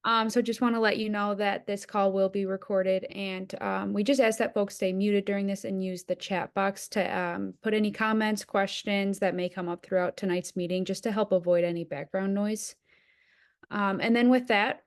So just want to let you know that this call will be recorded, and we just ask that folks stay muted during this and use the chat box to put any comments, questions that may come up throughout tonight's meeting, just to help avoid any background noise. And then with that,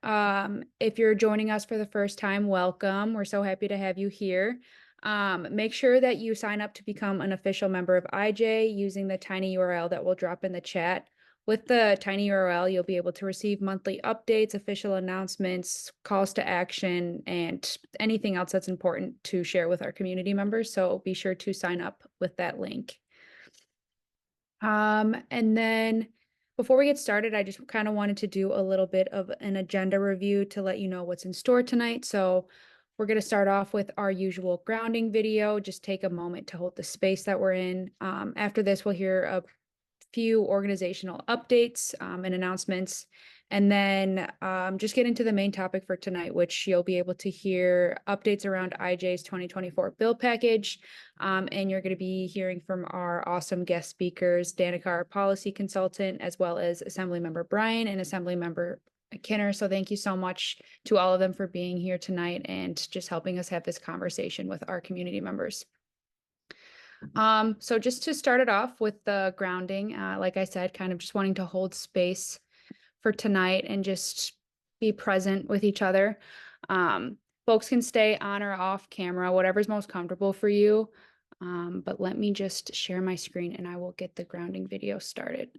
if you're joining us for the first time, welcome. We're so happy to have you here. Make sure that you sign up to become an official member of IJ using the tiny URL that we'll drop in the chat. With the tiny URL, you'll be able to receive monthly updates, official announcements, calls to action, and anything else that's important to share with our community members. So be sure to sign up with that link. And then before we get started, I just kind of wanted to do a little bit of an agenda review to let you know what's in store tonight. So we're going to start off with our usual grounding video. Just take a moment to hold the space that we're in. After this, we'll hear a few organizational updates and announcements, and then just get into the main topic for tonight, which you'll be able to hear updates around IJ's 2024 bill package. And you're going to be hearing from our awesome guest speakers, Danica, our policy consultant, as well as Assemblymember Bryan and Assemblymember Kinner. So thank you so much to all of them for being here tonight and just helping us have this conversation with our community members. So just to start it off with the grounding, like I said, kind of just wanting to hold space for tonight and just be present with each other. Folks can stay on or off camera, whatever's most comfortable for you. But let me just share my screen and I will get the grounding video started.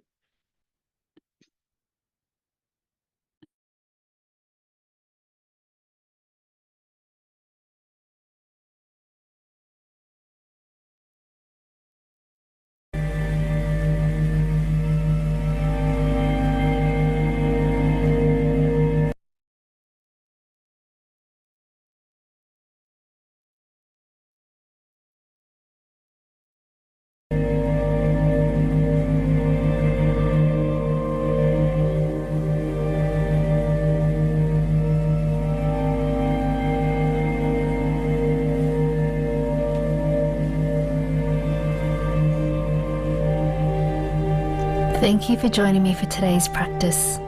Thank you for joining me for today's practice.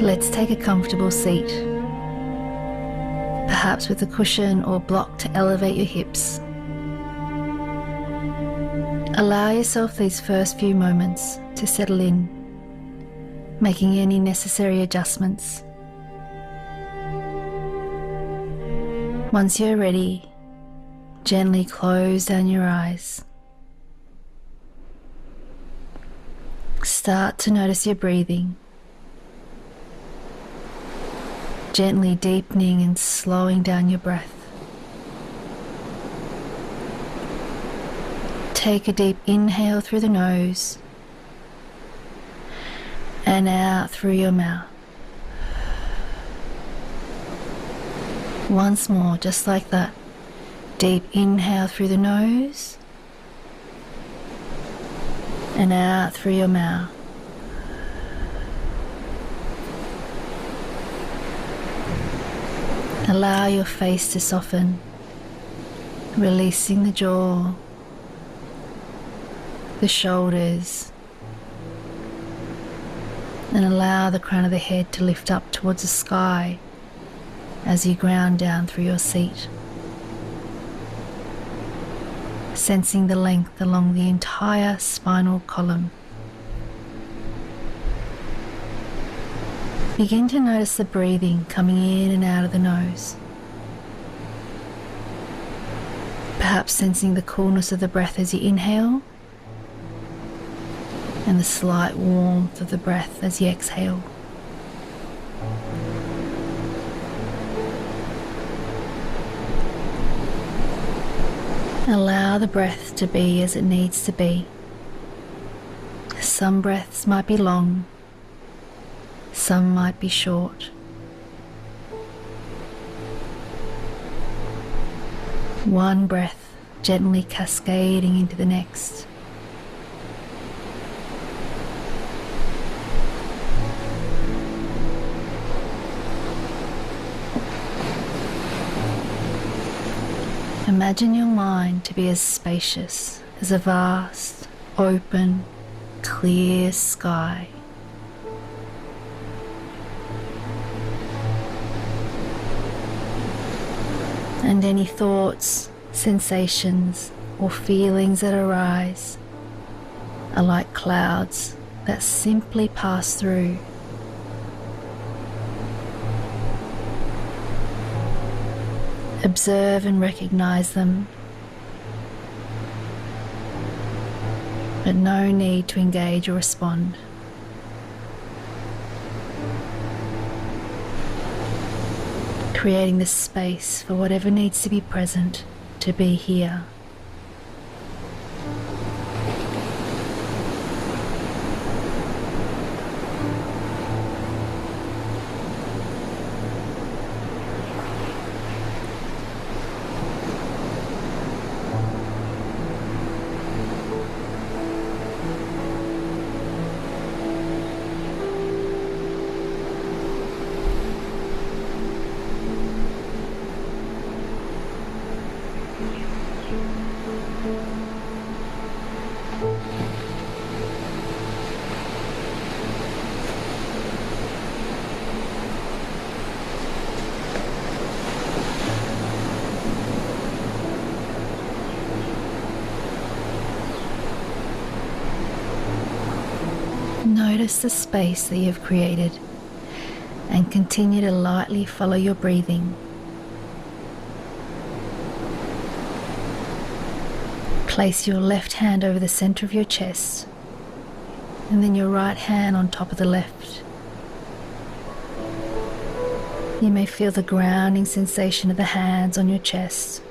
Let's take a comfortable seat, perhaps with a cushion or block to elevate your hips. Allow yourself these first few moments to settle in, making any necessary adjustments. Once you're ready, gently close down your eyes. Start to notice your breathing, gently deepening and slowing down your breath. Take a deep inhale through the nose and out through your mouth. Once more, just like that. Deep inhale through the nose and out through your mouth. Allow your face to soften, releasing the jaw, the shoulders, and allow the crown of the head to lift up towards the sky as you ground down through your seat. Sensing the length along the entire spinal column. Begin to notice the breathing coming in and out of the nose. Perhaps sensing the coolness of the breath as you inhale and the slight warmth of the breath as you exhale. Allow the breath to be as it needs to be. Some breaths might be long, some might be short. One breath gently cascading into the next. Imagine your mind to be as spacious as a vast, open, clear sky. And any thoughts, sensations, or feelings that arise are like clouds that simply pass through. Observe and recognize them, but no need to engage or respond. Creating the space for whatever needs to be present to be here. Notice the space that you've created and continue to lightly follow your breathing. Place your left hand over the center of your chest and then your right hand on top of the left. You may feel the grounding sensation of the hands on your chest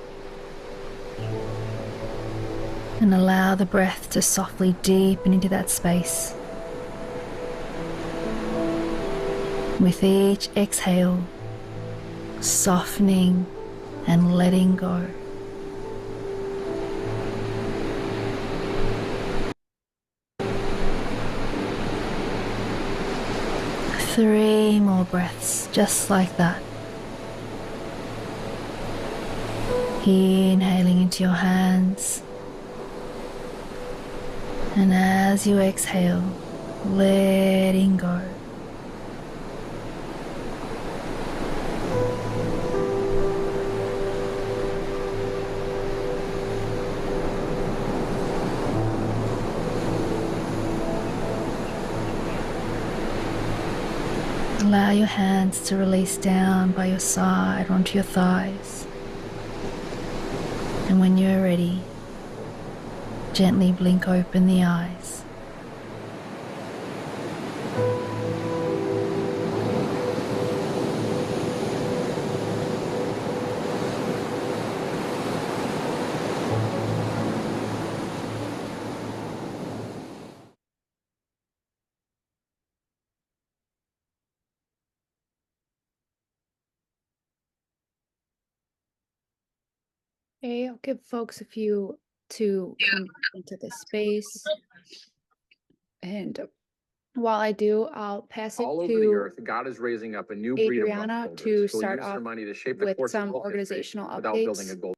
and allow the breath to softly deepen into that space. With each exhale, softening and letting go. Three more breaths, just like that. Inhaling into your hands. And as you exhale, letting go. Allow your hands to release down by your side onto your thighs. And when you're ready, gently blink open the eyes. Okay, I'll give folks a few to come into this space. And while I do, I'll pass it All over the to earth, God is raising up a new breed of wealth Adriana builders to who will start use their off money to shape the with course of some world history organizational without building a updates. gold.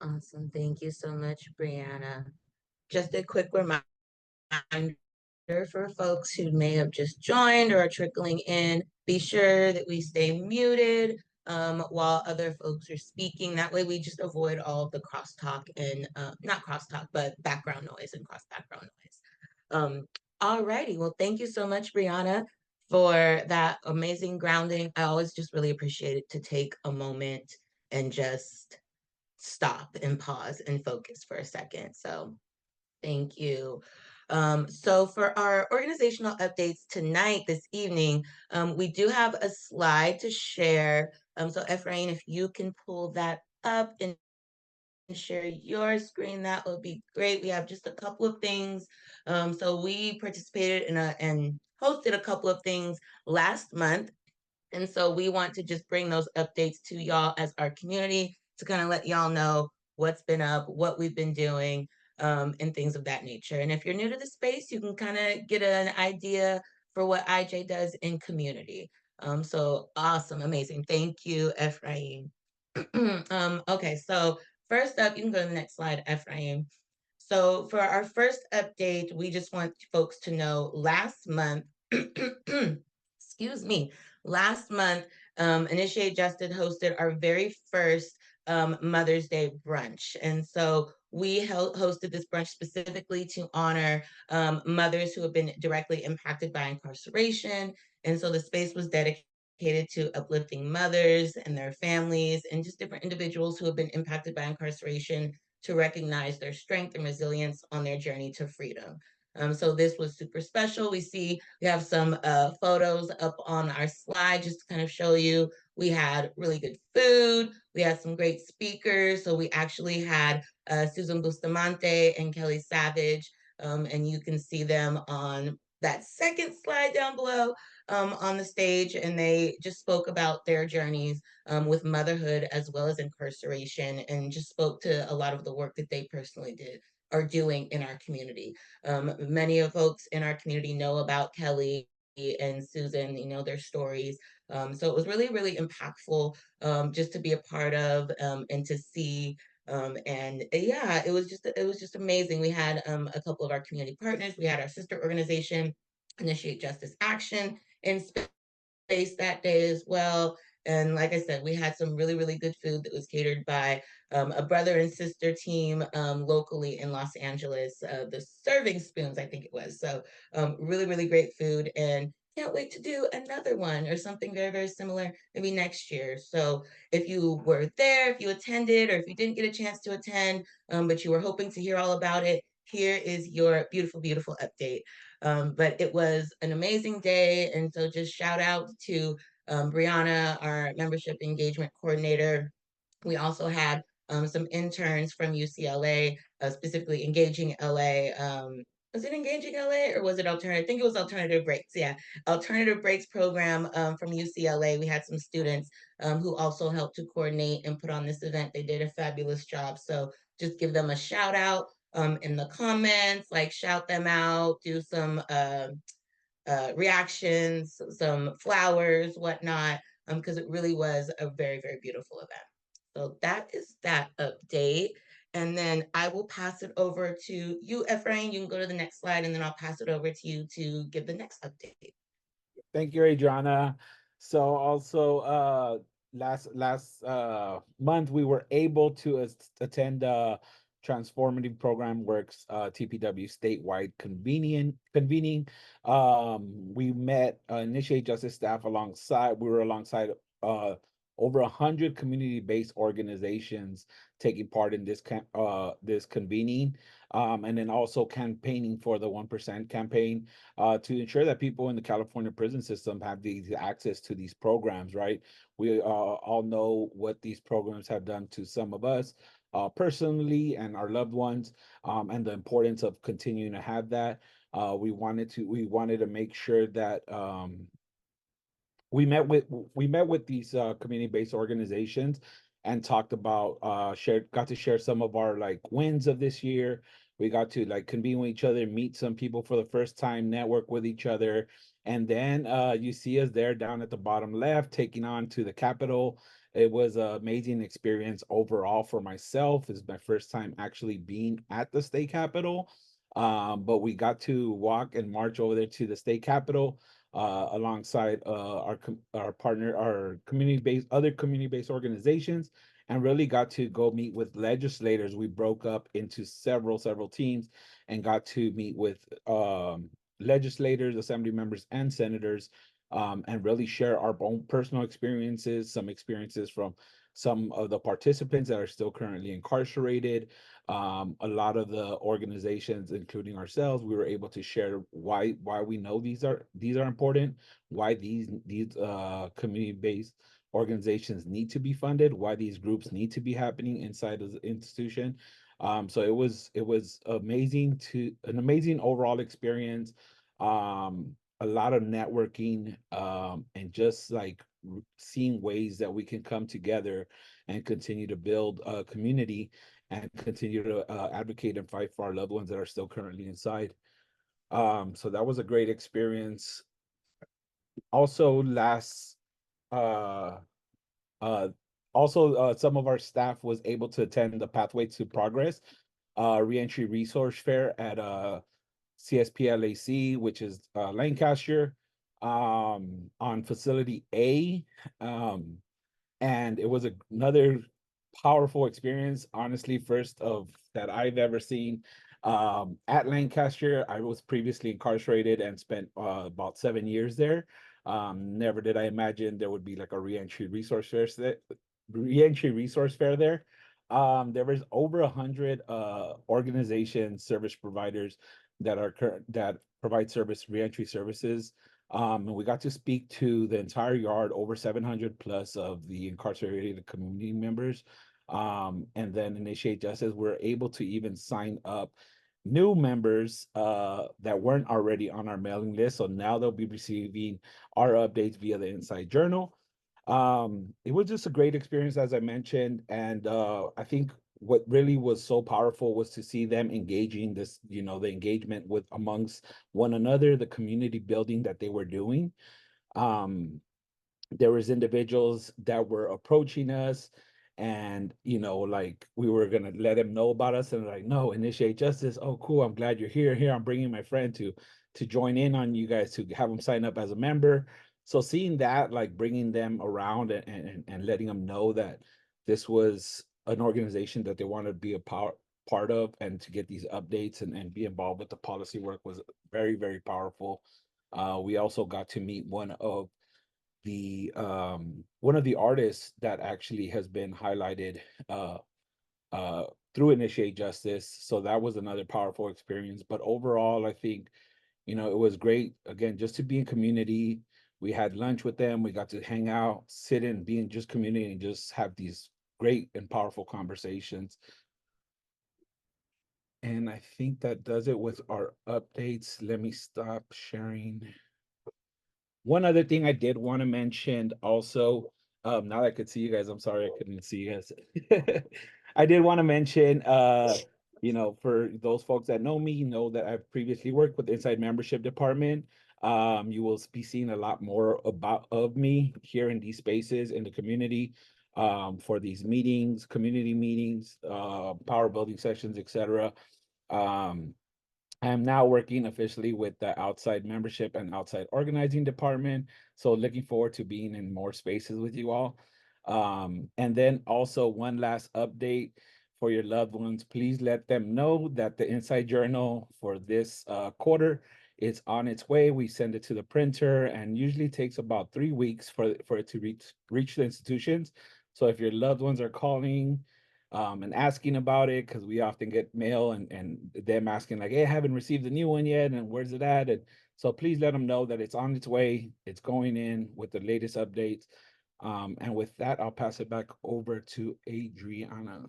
Awesome. Thank you so much, Brianna. Just a quick reminder for folks who may have just joined or are trickling in, be sure that we stay muted while other folks are speaking. That way we just avoid all of the crosstalk and not crosstalk, but background noise and cross background noise. Alrighty, well, thank you so much, Brianna, for that amazing grounding. I always just really appreciate it to take a moment and just stop and pause and focus for a second. So thank you. So for our organizational updates tonight, this evening, we do have a slide to share. So Ephraim, if you can pull that up and share your screen, that would be great. We have just a couple of things. So we participated in and hosted a couple of things last month. And so we want to just bring those updates to y'all as our community to kind of let y'all know what's been up, what we've been doing, and things of that nature. And if you're new to the space, you can kind of get an idea for what IJ does in community. So awesome, amazing. Thank you, Ephraim. Okay, so first up, you can go to the next slide, Ephraim. So for our first update, we just want folks to know last month, excuse me, last month, Initiate Justice hosted our very first Mother's Day brunch. And so we hosted this brunch specifically to honor mothers who have been directly impacted by incarceration. And so the space was dedicated to uplifting mothers and their families and just different individuals who have been impacted by incarceration to recognize their strength and resilience on their journey to freedom. So this was super special. We have some photos up on our slide just to kind of show you. We had really good food. We had some great speakers. So we actually had Susan Bustamante and Kelly Savage, and you can see them on that second slide down below on the stage, and they just spoke about their journeys with motherhood as well as incarceration, and just spoke to a lot of the work that they personally are doing in our community. Many of folks in our community know about Kelly and Susan, their stories. So it was really, really impactful just to be a part of and to see. And yeah, it was just amazing. We had a couple of our community partners. We had our sister organization, Initiate Justice Action, in space that day as well. And like I said, we had some really, really good food that was catered by a brother and sister team locally in Los Angeles, the Serving Spoons, I think it was. So really, really great food, and can't wait to do another one or something very, very similar maybe next year. So if you were there, if you attended, or if you didn't get a chance to attend, but you were hoping to hear all about it, here is your beautiful, beautiful update. But it was an amazing day. And so just shout out to Brianna, our membership engagement coordinator. We also had some interns from UCLA, specifically Engaging LA. Was it Engaging LA or was it Alternative? I think it was Alternative Breaks. Yeah, Alternative Breaks program from UCLA. We had some students who also helped to coordinate and put on this event. They did a fabulous job. So just give them a shout out in the comments, like shout them out, do some reactions, some flowers, whatnot, because it really was a very, very beautiful event. So that is that update. And then I will pass it over to you, Ephraim. You can go to the next slide, and then I'll pass it over to you to give the next update. Thank you, Adriana. So also last month we were able to attend Transformative Program Works TPW statewide convening. We met Initiate Justice staff alongside. We were alongside over 100 community-based organizations taking part in this convening, and then also campaigning for the 1% campaign to ensure that people in the California prison system have the access to these programs. Right, we all know what these programs have done to some of us personally and our loved ones, and the importance of continuing to have that. We wanted to make sure that we met with these community-based organizations and talked about got to share some of our like wins of this year. We got to like convene with each other, meet some people for the first time, network with each other, and then you see us there down at the bottom left, taking on to the Capitol. It was an amazing experience overall for myself. It's my first time actually being at the state capitol, but we got to walk and march over there to the state capitol alongside our other community-based organizations, and really got to go meet with legislators. We broke up into several teams and got to meet with legislators, assembly members, and senators, and really share our own personal experiences, some experiences from some of the participants that are still currently incarcerated. A lot of the organizations, including ourselves, we were able to share why we know these are important, why these community-based organizations need to be funded, why these groups need to be happening inside of the institution. So it was an amazing overall experience. A lot of networking, and just like seeing ways that we can come together and continue to build a community and continue to advocate and fight for our loved ones that are still currently inside. So that was a great experience. Also, some of our staff was able to attend the Pathway to Progress Reentry Resource Fair at CSPLAC, which is Lancaster. on facility A. And it was another powerful experience, honestly, first of that I've ever seen. At Lancaster, I was previously incarcerated and spent about 7 years there. Never did I imagine there would be like a reentry resource fair there. There was over 100 organizations, service providers that provide reentry services. And we got to speak to the entire yard, over 700 plus of the incarcerated community members. And then Initiate Justice, we're able to even sign up new members that weren't already on our mailing list. So now they'll be receiving our updates via the Inside Journal. It was just a great experience, as I mentioned. And I think what really was so powerful was to see them engaging this, the engagement with amongst one another, the community building that they were doing. There was individuals that were approaching us and, like we were going to let them know about us and like, no, Initiate Justice. Oh, cool. I'm glad you're here. Here, I'm bringing my friend to join in on you guys, to have them sign up as a member. So seeing that, like bringing them around and letting them know that this was an organization that they want to be a part of and to get these updates and be involved with the policy work was very, very powerful. We also got to meet one of the artists that actually has been highlighted through Initiate Justice. So that was another powerful experience. But overall, I think, it was great, again, just to be in community. We had lunch with them. We got to hang out, sit and be in just community and just have these great and powerful conversations. And I think that does it with our updates. Let me stop sharing. One other thing I did want to mention also, now that I could see you guys, I'm sorry I couldn't see you guys. I did want to mention, for those folks that know me, know that I've previously worked with the Inside Membership Department. You will be seeing a lot more of me here in these spaces in the community, for these meetings, community meetings, power building sessions, etc. I am now working officially with the outside membership and outside organizing department. So looking forward to being in more spaces with you all. And then also one last update for your loved ones. Please let them know that the Inside Journal for this quarter is on its way. We send it to the printer and usually takes about 3 weeks for it to reach the institutions. So if your loved ones are calling, and asking about it, because we often get mail and them asking like, hey, I haven't received the new one yet, and where's it at? And so please let them know that it's on its way. It's going in with the latest updates. And with that, I'll pass it back over to Adriana.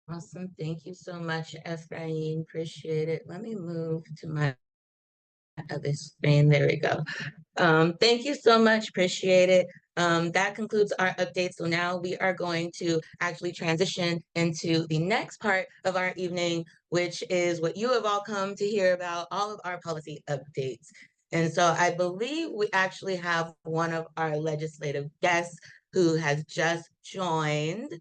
Awesome. Thank you so much, Efrain. Appreciate it. Let me move to my other screen. There we go. Thank you so much. Appreciate it. That concludes our update. So now we are going to actually transition into the next part of our evening, which is what you have all come to hear about, all of our policy updates. And so I believe we actually have one of our legislative guests who has just joined,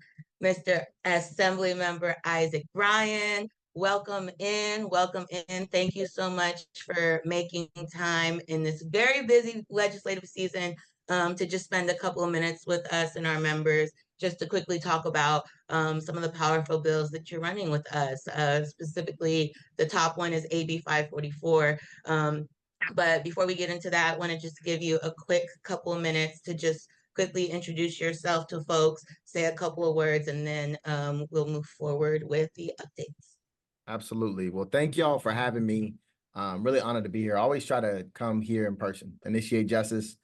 Mr. Assemblymember Isaac Bryan. Welcome in, welcome in. Thank you so much for making time in this very busy legislative season to just spend a couple of minutes with us and our members, just to quickly talk about some of the powerful bills that you're running with us. Specifically, the top one is AB 544. But before we get into that, I want to just give you a quick couple of minutes to just quickly introduce yourself to folks, say a couple of words, and then we'll move forward with the updates. Absolutely. Well, thank y'all for having me. Really honored to be here. I always try to come here in person. Initiate Justice,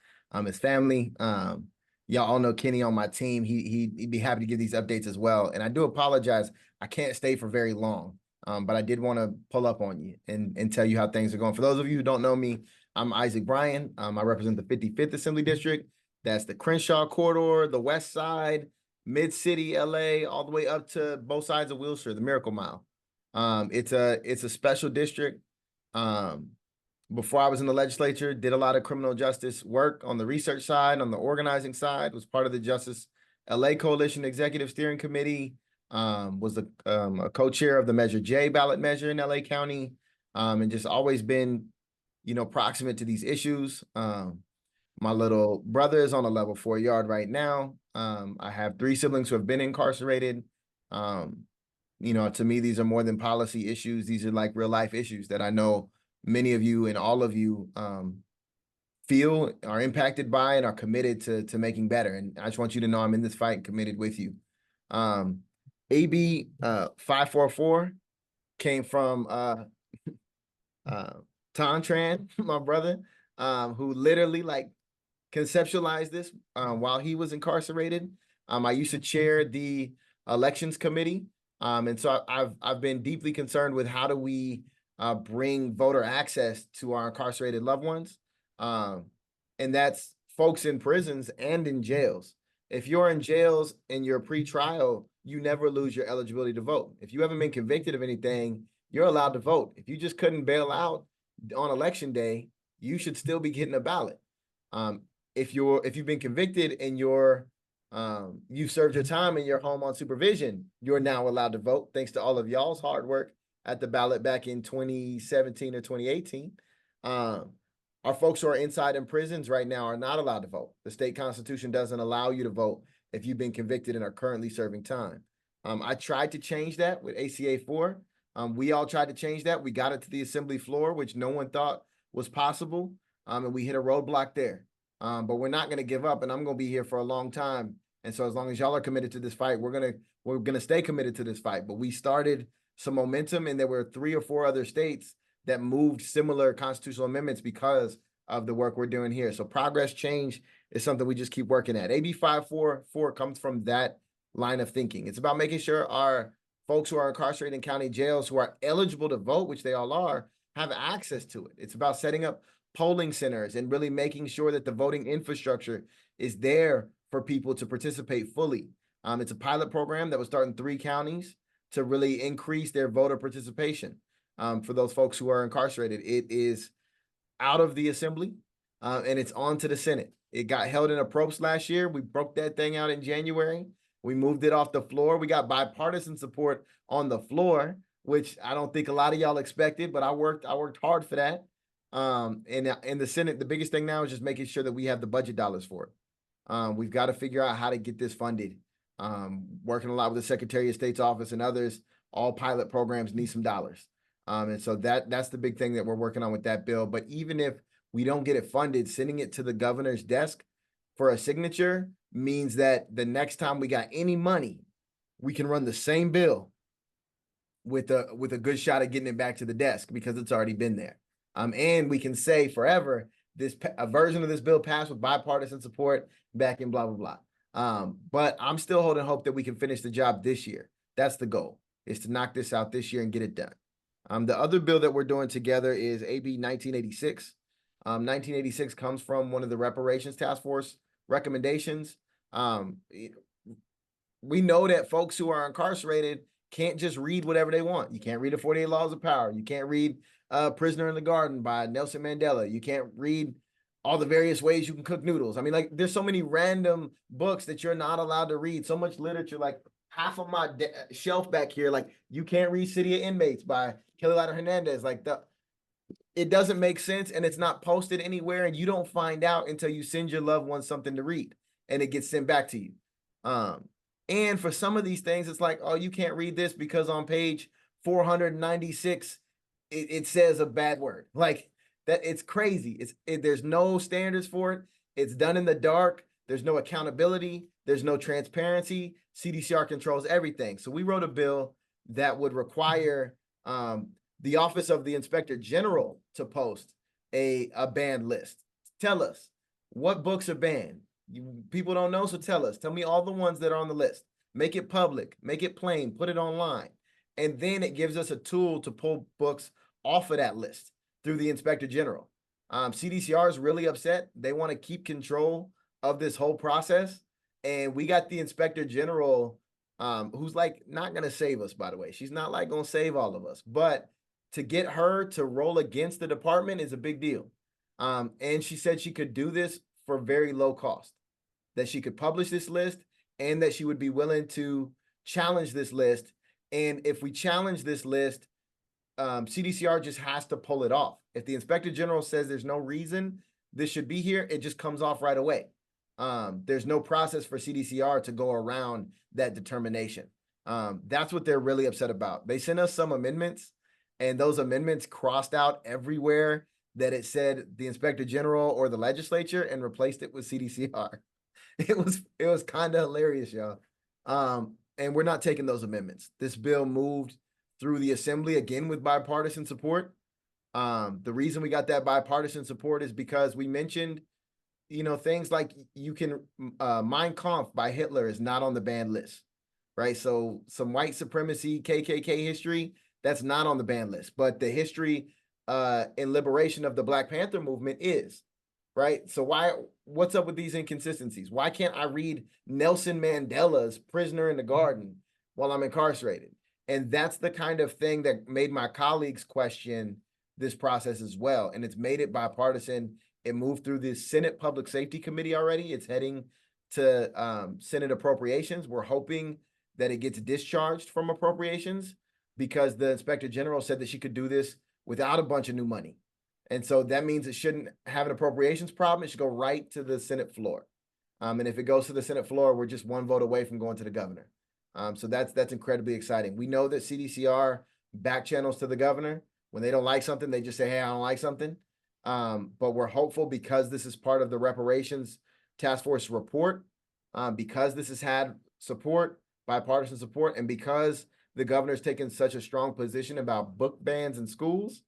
his family. Y'all all know Kenny on my team. He'd be happy to give these updates as well. And I do apologize. I can't stay for very long, but I did want to pull up on you and tell you how things are going. For those of you who don't know me, I'm Isaac Bryan. I represent the 55th Assembly District. That's the Crenshaw Corridor, the West Side, Mid-City, LA, all the way up to both sides of Wilshire, the Miracle Mile. It's a special district. Before I was in the legislature, did a lot of criminal justice work on the research side, on the organizing side, was part of the Justice LA Coalition Executive Steering Committee, was a co-chair of the Measure J ballot measure in LA County, and just always been, proximate to these issues. My little brother is on a level 4 yard right now. I have 3 siblings who have been incarcerated. To me, these are more than policy issues. These are like real life issues that I know many of you and all of you feel, are impacted by, and are committed to making better. And I just want you to know I'm in this fight and committed with you. AB 544 came from Tran, my brother, who literally like conceptualized this while he was incarcerated. I used to chair the elections committee. And so I've been deeply concerned with how do we bring voter access to our incarcerated loved ones. And that's folks in prisons and in jails. If you're in jails and you're pre-trial, you never lose your eligibility to vote. If you haven't been convicted of anything, you're allowed to vote. If you just couldn't bail out on election day, you should still be getting a ballot. If you've been convicted and you've served your time and you're home on supervision, you're now allowed to vote, thanks to all of y'all's hard work at the ballot back in 2017 or 2018. Our folks who are inside in prisons right now are not allowed to vote. The state constitution doesn't allow you to vote if you've been convicted and are currently serving time. I tried to change that with ACA 4. We all tried to change that. We got it to the assembly floor, which no one thought was possible. And we hit a roadblock there. But we're not going to give up, and I'm going to be here for a long time. And so as long as y'all are committed to this fight, we're going to stay committed to this fight. But we started some momentum, and there were 3 or 4 other states that moved similar constitutional amendments because of the work we're doing here. So progress, change is something we just keep working at. AB 544 comes from that line of thinking. It's about making sure our folks who are incarcerated in county jails who are eligible to vote, which they all are, have access to it. It's about setting up polling centers and really making sure that the voting infrastructure is there for people to participate fully. It's a pilot program that will start in 3 counties to really increase their voter participation. For those folks who are incarcerated, it is out of the assembly and it's on to the Senate. It got held in approps last year. We broke that thing out in January. We moved it off the floor. We got bipartisan support on the floor, which I don't think a lot of y'all expected, but I worked hard for that. And in the Senate, the biggest thing now is just making sure that we have the budget dollars for it. We've got to figure out how to get this funded. Working a lot with the Secretary of State's office and others, all pilot programs need some dollars. And so that's the big thing that we're working on with that bill. But even if we don't get it funded, sending it to the governor's desk for a signature means that the next time we got any money, we can run the same bill with a good shot at getting it back to the desk because it's already been there. And we can say forever, a version of this bill passed with bipartisan support back in blah, blah, blah. But I'm still holding hope that we can finish the job this year. That's the goal, is to knock this out this year and get it done. The other bill that we're doing together is AB 1986. 1986 comes from one of the reparations task force recommendations. We know that folks who are incarcerated can't just read whatever they want. You can't read the 48 Laws of Power. You can't read Prisoner in the Garden by Nelson Mandela. You can't read all the various ways you can cook noodles. I mean, like, there's so many random books that you're not allowed to read. So much literature, like half of my shelf back here, like, you can't read City of Inmates by Kelly Lader Hernandez. Like, it doesn't make sense, and it's not posted anywhere, and you don't find out until you send your loved ones something to read, and it gets sent back to you. And for some of these things, it's like, oh, you can't read this because on page 496, it says a bad word. Like, that, it's crazy. There's no standards for it. It's done in the dark. There's no accountability. There's no transparency. CDCR controls everything. So we wrote a bill that would require the Office of the Inspector General to post a banned list. Tell us what books are banned. People don't know, so tell us. Tell me all the ones that are on the list. Make it public, make it plain, put it online. And then it gives us a tool to pull books off of that list through the Inspector General. CDCR is really upset. They want to keep control of this whole process. And we got the Inspector General, who's like not going to save us, by the way. She's not like going to save all of us. But to get her to roll against the department is a big deal. And she said she could do this for very low cost, that she could publish this list and that she would be willing to challenge this list. And if we challenge this list, CDCR just has to pull it off. If the Inspector General says there's no reason this should be here, it just comes off right away. There's no process for CDCR to go around that determination. That's what they're really upset about. They sent us some amendments, and those amendments crossed out everywhere that it said the Inspector General or the legislature and replaced it with CDCR. It was kind of hilarious, y'all. And we're not taking those amendments. This bill moved through the assembly again with bipartisan support. The reason we got that bipartisan support is because we mentioned, things like you can, Mein Kampf by Hitler is not on the banned list, right? So some white supremacy, KKK history, that's not on the banned list, but the history and liberation of the Black Panther movement is, right? So what's up with these inconsistencies? Why can't I read Nelson Mandela's Prisoner in the Garden while I'm incarcerated? And that's the kind of thing that made my colleagues question this process as well. And it's made it bipartisan. It moved through the Senate Public Safety Committee already. It's heading to Senate Appropriations. We're hoping that it gets discharged from appropriations because the Inspector General said that she could do this without a bunch of new money. And so that means it shouldn't have an appropriations problem. It should go right to the Senate floor. And if it goes to the Senate floor, we're just one vote away from going to the governor. So that's incredibly exciting. We know that CDCR back channels to the governor. When they don't like something, they just say, hey, I don't like something. But we're hopeful because this is part of the reparations task force report, because this has had support, bipartisan support, and because the governor's taken such a strong position about book bans in schools,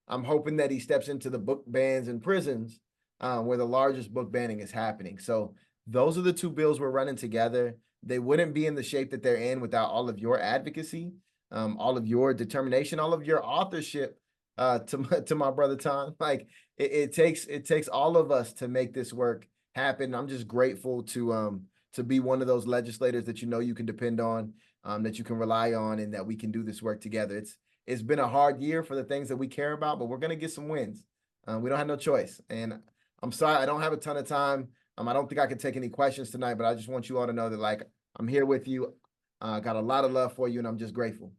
I'm hoping that he steps into the book bans in prisons, where the largest book banning is happening. So those are the two bills we're running together. They wouldn't be in the shape that they're in without all of your advocacy, all of your determination, all of your authorship, to my brother Tom. Like it takes all of us to make this work happen. I'm just grateful to be one of those legislators that you can depend on, that you can rely on, and that we can do this work together. It's been a hard year for the things that we care about, but we're gonna get some wins. We don't have no choice. And I'm sorry I don't have a ton of time. I don't think I can take any questions tonight, but I just want you all to know that like I'm here with you. Got a lot of love for you, and I'm just grateful.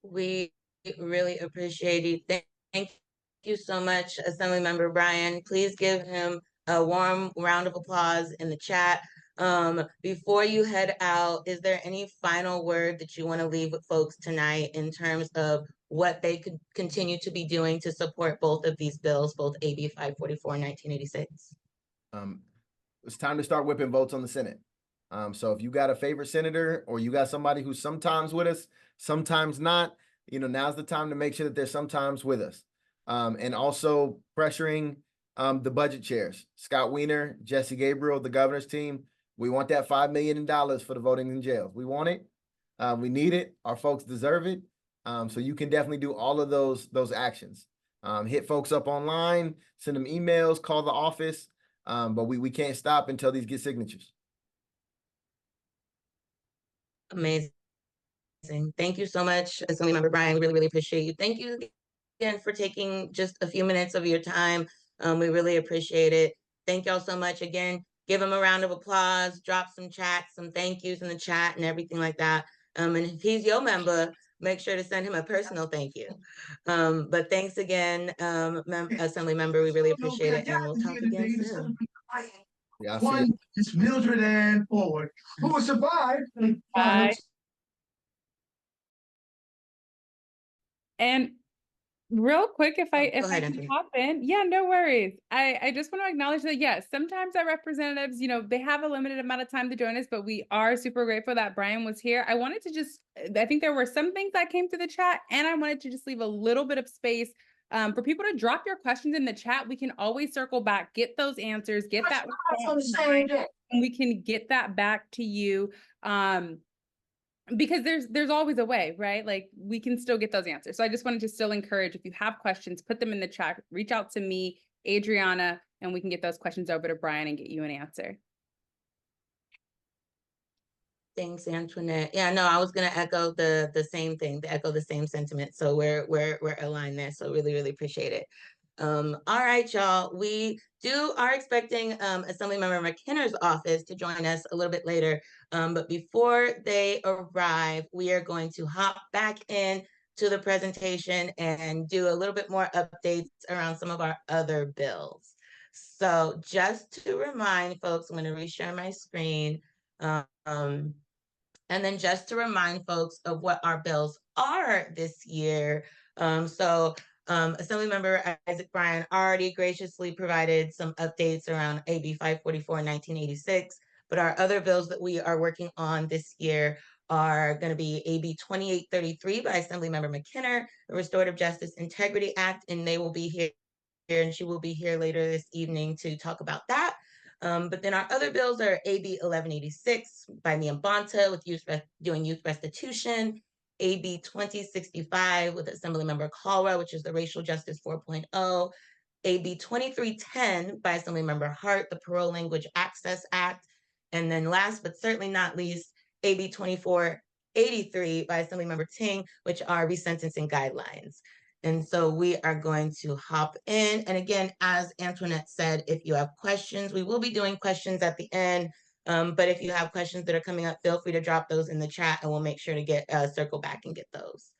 We really appreciate it. Thank you so much, Assemblymember Bryan. Please give him a warm round of applause in the chat. Before you head out, is there any final word that you want to leave with folks tonight in terms of what they could continue to be doing to support both of these bills, both AB 544 and 1986? It's time to start whipping votes on the Senate. So if you got a favorite senator or you got somebody who's sometimes with us, sometimes not, now's the time to make sure that they're sometimes with us. And also pressuring the budget chairs, Scott Wiener, Jesse Gabriel, the governor's team. We want that $5 million for the voting in jails. We want it. We need it. Our folks deserve it. So you can definitely do all of those actions. Hit folks up online, send them emails, call the office. But we can't stop until these get signatures. Amazing. Thank you so much, Assemblymember Bryan. Really, really appreciate you. Thank you again for taking just a few minutes of your time. We really appreciate it. Thank y'all so much. Again, give him a round of applause, drop some chats, some thank yous in the chat and everything like that. And if he's your member, make sure to send him a personal thank you. But thanks again, Assemblymember. We really appreciate it, and we'll talk again soon. Yeah, One is Mildred Ann Ford, who will survive. Bye. And real quick, if I Go ahead, can Anthony. hop in, yeah, no worries. I just want to acknowledge that yes, sometimes our representatives, they have a limited amount of time to join us, but we are super grateful that Bryan was here. I wanted to I think there were some things that came through the chat, and I wanted to just leave a little bit of space for people to drop your questions in the chat. We can always circle back, get those answers, get that response, and we can get that back to you. Because there's always a way, right? Like we can still get those answers. So I just wanted to still encourage, if you have questions, put them in the chat, reach out to me, Adriana, and we can get those questions over to Bryan and get you an answer. Thanks, Antoinette. Yeah, no, I was gonna echo the same thing, echo the same sentiment. So we're aligned there. So really, really appreciate it. All right, y'all. We are expecting Assemblymember McKenna's office to join us a little bit later. But before they arrive, we are going to hop back in to the presentation and do a little bit more updates around some of our other bills. So just to remind folks, I'm going to reshare my screen. And then just to remind folks of what our bills are this year. Assemblymember Isaac Bryan already graciously provided some updates around AB 544 and 1986, but our other bills that we are working on this year are going to be AB 2833 by Assemblymember McKinner, the Restorative Justice Integrity Act, and they will be here, and she will be here later this evening to talk about that. But then our other bills are AB 1186 by Mia Bonta with doing youth restitution, AB 2065 with Assemblymember Kalra, which is the Racial Justice 4.0, AB 2310 by Assemblymember Hart, the Parole Language Access Act, and then last but certainly not least, AB 2483 by Assemblymember Ting, which are resentencing guidelines. And so we are going to hop in. And again, as Antoinette said, if you have questions, we will be doing questions at the end. But if you have questions that are coming up, feel free to drop those in the chat and we'll make sure to get circle back and get those.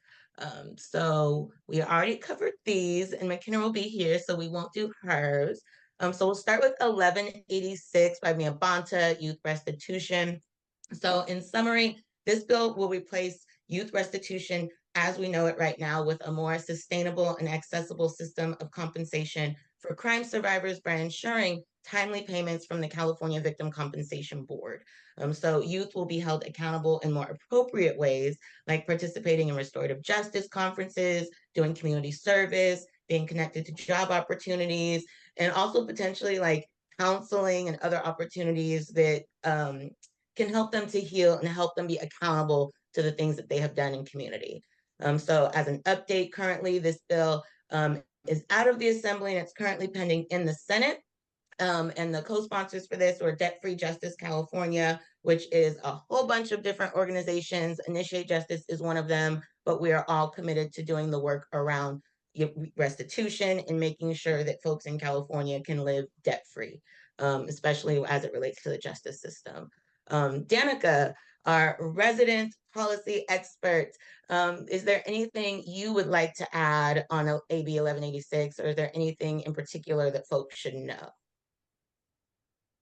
So we already covered these and McKinnon will be here, so we won't do hers. So we'll start with 1186 by Mia Bonta, youth restitution. So in summary, this bill will replace youth restitution as we know it right now with a more sustainable and accessible system of compensation for crime survivors by ensuring timely payments from the California Victim Compensation Board. So youth will be held accountable in more appropriate ways, like participating in restorative justice conferences, doing community service, being connected to job opportunities, and also potentially like counseling and other opportunities that can help them to heal and help them be accountable to the things that they have done in community. So as an update, currently this bill is out of the Assembly and it's currently pending in the Senate. And the co-sponsors for this were Debt Free Justice California, which is a whole bunch of different organizations. Initiate Justice is one of them, but we are all committed to doing the work around restitution and making sure that folks in California can live debt-free, especially as it relates to the justice system. Danica, our resident policy expert, is there anything you would like to add on AB 1186, or is there anything in particular that folks should know?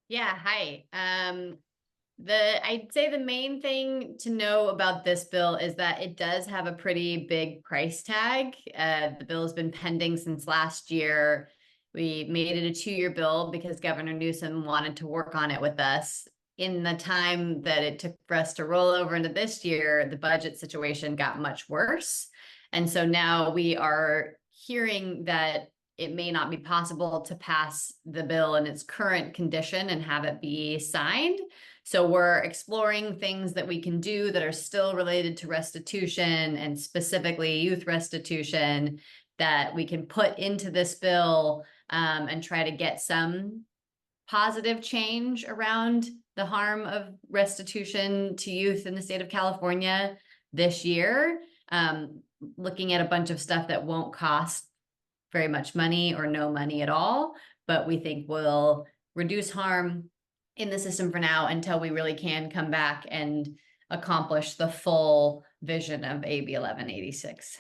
Yeah, hi. I'd say the main thing to know about this bill is that it does have a pretty big price tag. The bill has been pending since last year. We made it a 2-year bill because Governor Newsom wanted to work on it with us. In the time that it took for us to roll over into this year, the budget situation got much worse. And so now we are hearing that it may not be possible to pass the bill in its current condition and have it be signed. So we're exploring things that we can do that are still related to restitution and specifically youth restitution that we can put into this bill and try to get some positive change around the harm of restitution to youth in the state of California this year. Looking at a bunch of stuff that won't cost very much money or no money at all, but we think will reduce harm in the system for now until we really can come back and accomplish the full vision of AB 1186.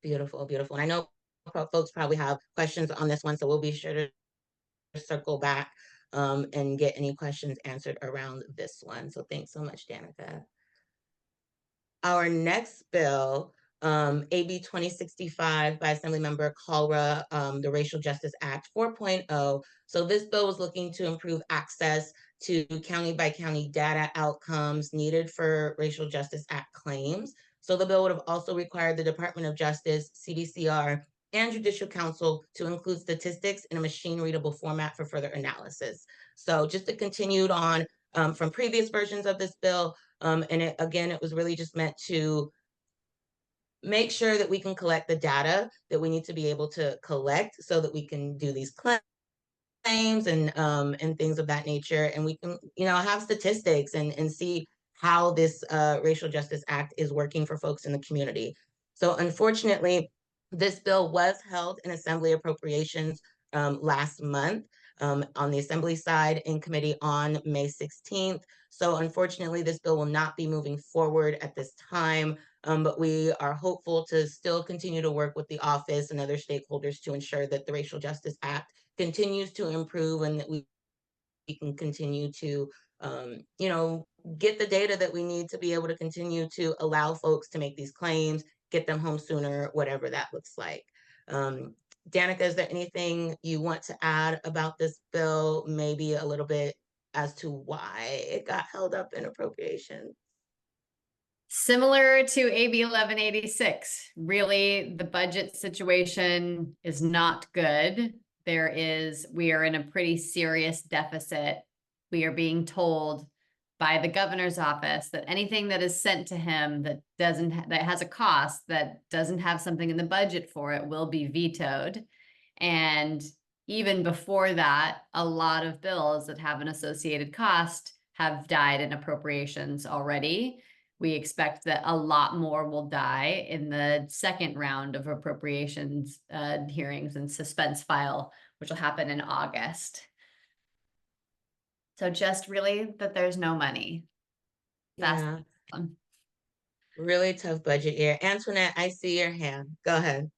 Beautiful, beautiful. And I know folks probably have questions on this one, so we'll be sure to circle back and get any questions answered around this one. So thanks so much, Danica. Our next bill, AB 2065 by Assemblymember Kalra, the Racial Justice Act 4.0. So this bill was looking to improve access to county by county data outcomes needed for Racial Justice Act claims. So the bill would have also required the Department of Justice, CDCR, and Judicial Council to include statistics in a machine-readable format for further analysis. So just to continue on from previous versions of this bill, and it was really just meant to make sure that we can collect the data that we need to be able to collect so that we can do these claims and things of that nature. And we can, have statistics and see how this Racial Justice Act is working for folks in the community. So unfortunately, this bill was held in Assembly Appropriations last month. on the Assembly side in committee on May 16th. So unfortunately, this bill will not be moving forward at this time, but we are hopeful to still continue to work with the office and other stakeholders to ensure that the Racial Justice Act continues to improve and that we can continue to, you know, get the data that we need to be able to continue to allow folks to make these claims, get them home sooner, whatever that looks like. Danica, is there anything you want to add about this bill? Maybe a little bit as to why it got held up in appropriation? Similar to AB 1186, really, the budget situation is not good. We are in a pretty serious deficit. We are being told by the governor's office that anything that is sent to him that has a cost, that doesn't have something in the budget for it, will be vetoed. And even before that, a lot of bills that have an associated cost have died in appropriations already. We expect that a lot more will die in the second round of appropriations hearings and suspense file, which will happen in August. So just really that there's no money. Yeah. Really tough budget year. Antoinette, I see your hand. Go ahead.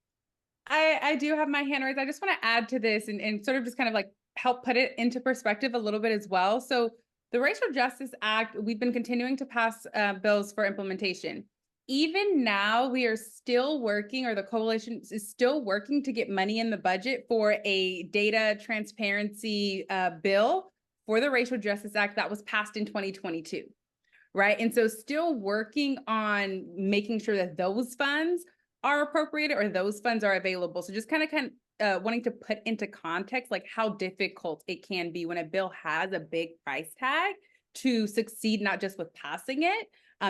I do have my hand raised. I just want to add to this and sort of just kind of like help put it into perspective a little bit as well. So the Racial Justice Act, we've been continuing to pass bills for implementation. Even now, we are still working, or the coalition is still working to get money in the budget for a data transparency bill for the Racial Justice Act that was passed in 2022, right? And so still working on making sure that those funds are appropriated or those funds are available. So just kind of wanting to put into context like how difficult it can be when a bill has a big price tag to succeed, not just with passing it,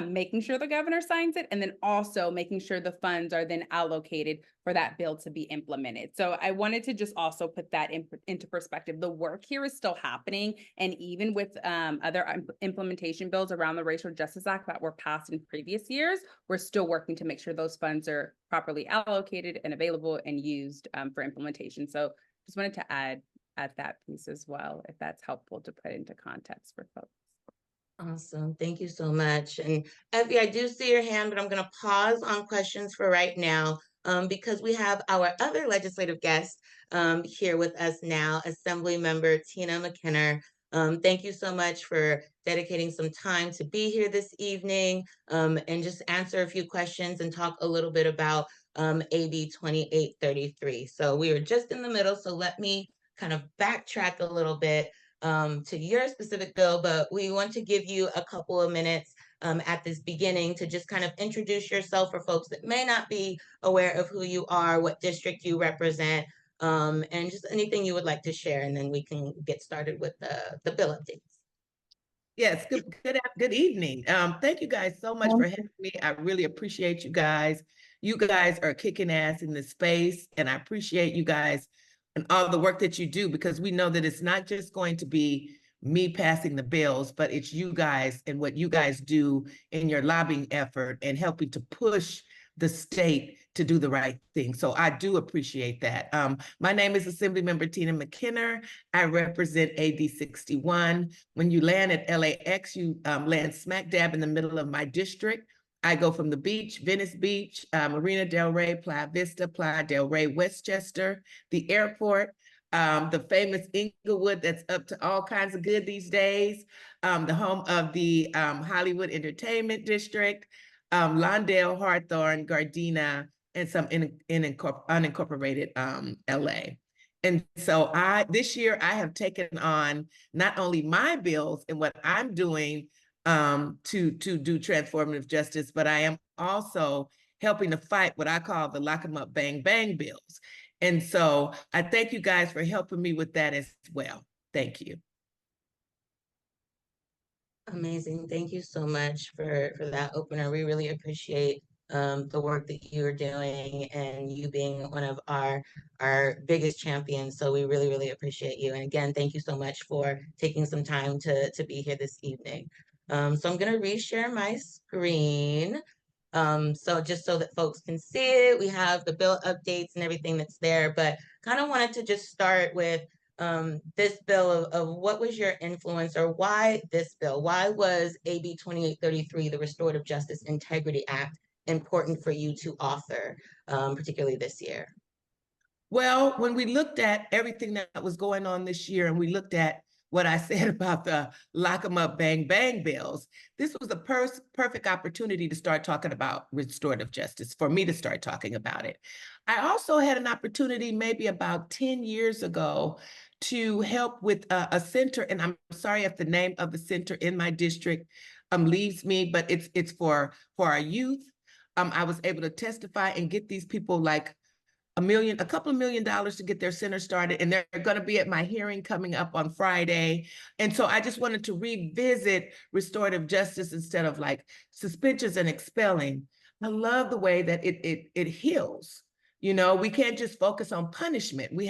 making sure the governor signs it, and then also making sure the funds are then allocated for that bill to be implemented. So I wanted to just also put that into perspective. The work here is still happening, and even with other implementation bills around the Racial Justice Act that were passed in previous years, we're still working to make sure those funds are properly allocated and available and used for implementation. So just wanted to add that piece as well, if that's helpful to put into context for folks. Awesome. Thank you so much. And Effie, I do see your hand, but I'm going to pause on questions for right now because we have our other legislative guest here with us now, Assembly Member Tina McKinner. Thank you so much for dedicating some time to be here this evening and just answer a few questions and talk a little bit about AB 2833. So we were just in the middle, so let me kind of backtrack a little bit to your specific bill, but we want to give you a couple of minutes at this beginning to just kind of introduce yourself for folks that may not be aware of who you are, what district you represent, and just anything you would like to share, and then we can get started with the bill updates. Yes, good evening. Thank you guys so much for having me. I really appreciate you guys. You guys are kicking ass in this space, and I appreciate you guys and all the work that you do, because we know that it's not just going to be me passing the bills, but it's you guys and what you guys do in your lobbying effort and helping to push the state to do the right thing. So I do appreciate that. My name is Assemblymember Tina McKinner. I represent AD 61. When you land at LAX, you land smack dab in the middle of my district. I go from the beach, Venice Beach, Marina Del Rey, Playa Vista, Playa Del Rey, Westchester, the airport, the famous Inglewood that's up to all kinds of good these days, the home of the Hollywood Entertainment District, Lawndale, Hawthorne, Gardena, and some unincorporated LA. And so this year I have taken on not only my bills and what I'm doing to do transformative justice, but I am also helping to fight what I call the lock 'em up, bang, bang bills. And so I thank you guys for helping me with that as well. Thank you. Amazing. Thank you so much for that opener. We really appreciate the work that you are doing and you being one of our biggest champions. So we really, really appreciate you. And again, thank you so much for taking some time to be here this evening. So I'm going to reshare my screen. So just so that folks can see it, we have the bill updates and everything that's there, but kind of wanted to just start with this bill of what was your influence, or why this bill? Why was AB 2833, the Restorative Justice Integrity Act, important for you to author, particularly this year? Well, when we looked at everything that was going on this year, and we looked at what I said about the lock 'em up, bang, bang bills, this was a perfect opportunity to start talking about restorative justice, for me to start talking about it. I also had an opportunity maybe about 10 years ago to help with a center, and I'm sorry if the name of the center in my district leaves me, but it's for our youth. I was able to testify and get these people like a couple of $1 million to get their center started, and they're going to be at my hearing coming up on Friday. And so I just wanted to revisit restorative justice instead of like suspensions and expelling. I love the way that it heals. You know, we can't just focus on punishment. We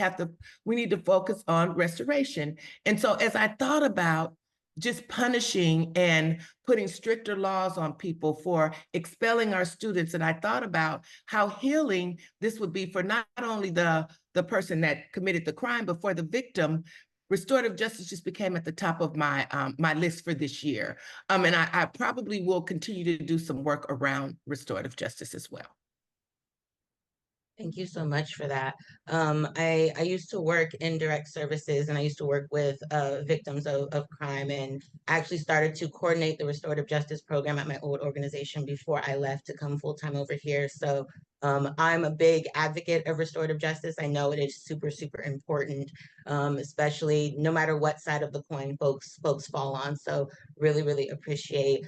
need to focus on restoration. And so as I thought about just punishing and putting stricter laws on people for expelling our students, and I thought about how healing this would be for not only the person that committed the crime, but for the victim. Restorative justice just became at the top of my my list for this year. And I probably will continue to do some work around restorative justice as well. Thank you so much for that. I used to work in direct services, and I used to work with victims of crime, and I actually started to coordinate the restorative justice program at my old organization before I left to come full-time over here. So I'm a big advocate of restorative justice. I know it is super, super important, especially no matter what side of the coin folks fall on. So really, really appreciate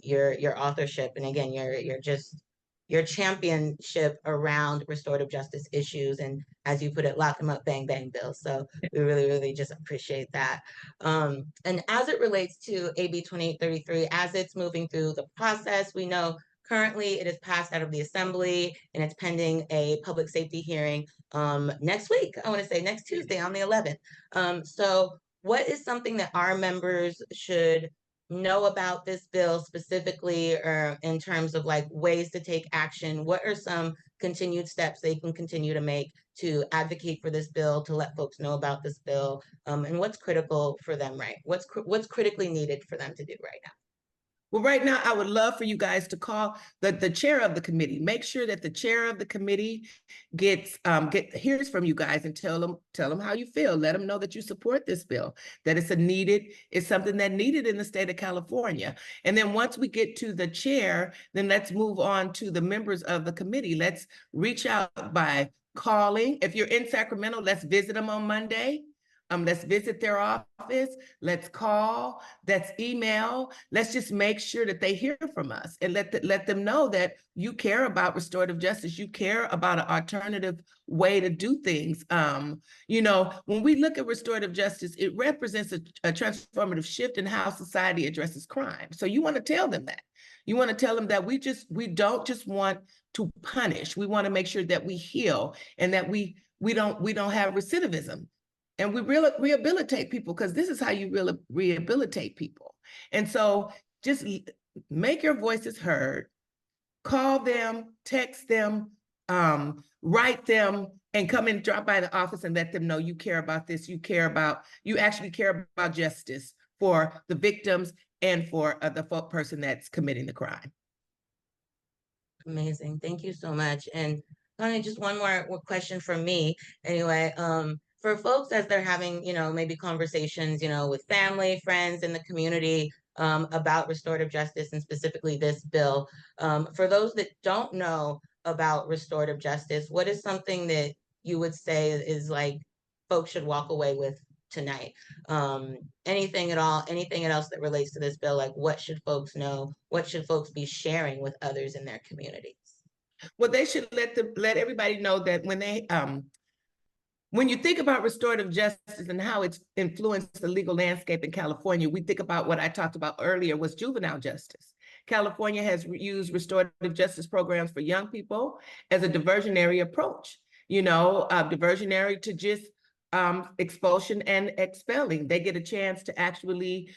your authorship. And again, your championship around restorative justice issues, and as you put it, lock them up, bang, bang bills. So we really, really just appreciate that. And as it relates to AB 2833, as it's moving through the process, we know currently it is passed out of the assembly and it's pending a public safety hearing next week. I want to say next Tuesday on the 11th. So what is something that our members should know about this bill specifically, or in terms of like ways to take action? What are some continued steps they can continue to make to advocate for this bill, to let folks know about this bill, and what's critical for them, right? What's critically needed for them to do right now? Well, right now, I would love for you guys to call the chair of the committee. Make sure that the chair of the committee hears from you guys and tell them how you feel. Let them know that you support this bill, that it's something that needed in the state of California. And then once we get to the chair, then let's move on to the members of the committee. Let's reach out by calling. If you're in Sacramento, let's visit them on Monday. Let's visit their office, let's call, let's email, let's just make sure that they hear from us, and let them know that you care about restorative justice, you care about an alternative way to do things. You know, when we look at restorative justice, it represents a transformative shift in how society addresses crime. So you want to tell them that. You want to tell them that we don't just want to punish, we want to make sure that we heal, and that we don't have recidivism. And we rehabilitate people, because this is how you really rehabilitate people. And so just make your voices heard, call them, text them, write them, and come and drop by the office and let them know you care about this. You actually care about justice for the victims and for the person that's committing the crime. Amazing. Thank you so much. And Tanya, just one more question from me anyway. For folks as they're having, maybe conversations, with family, friends in the community about restorative justice, and specifically this bill, for those that don't know about restorative justice, what is something that you would say is like folks should walk away with tonight? Anything at all, anything else that relates to this bill? Like, what should folks know? What should folks be sharing with others in their communities? Well, they should let everybody know that when you think about restorative justice and how it's influenced the legal landscape in California, we think about what I talked about earlier was juvenile justice. California has used restorative justice programs for young people as a diversionary approach, diversionary to just expulsion and expelling. They get a chance to actually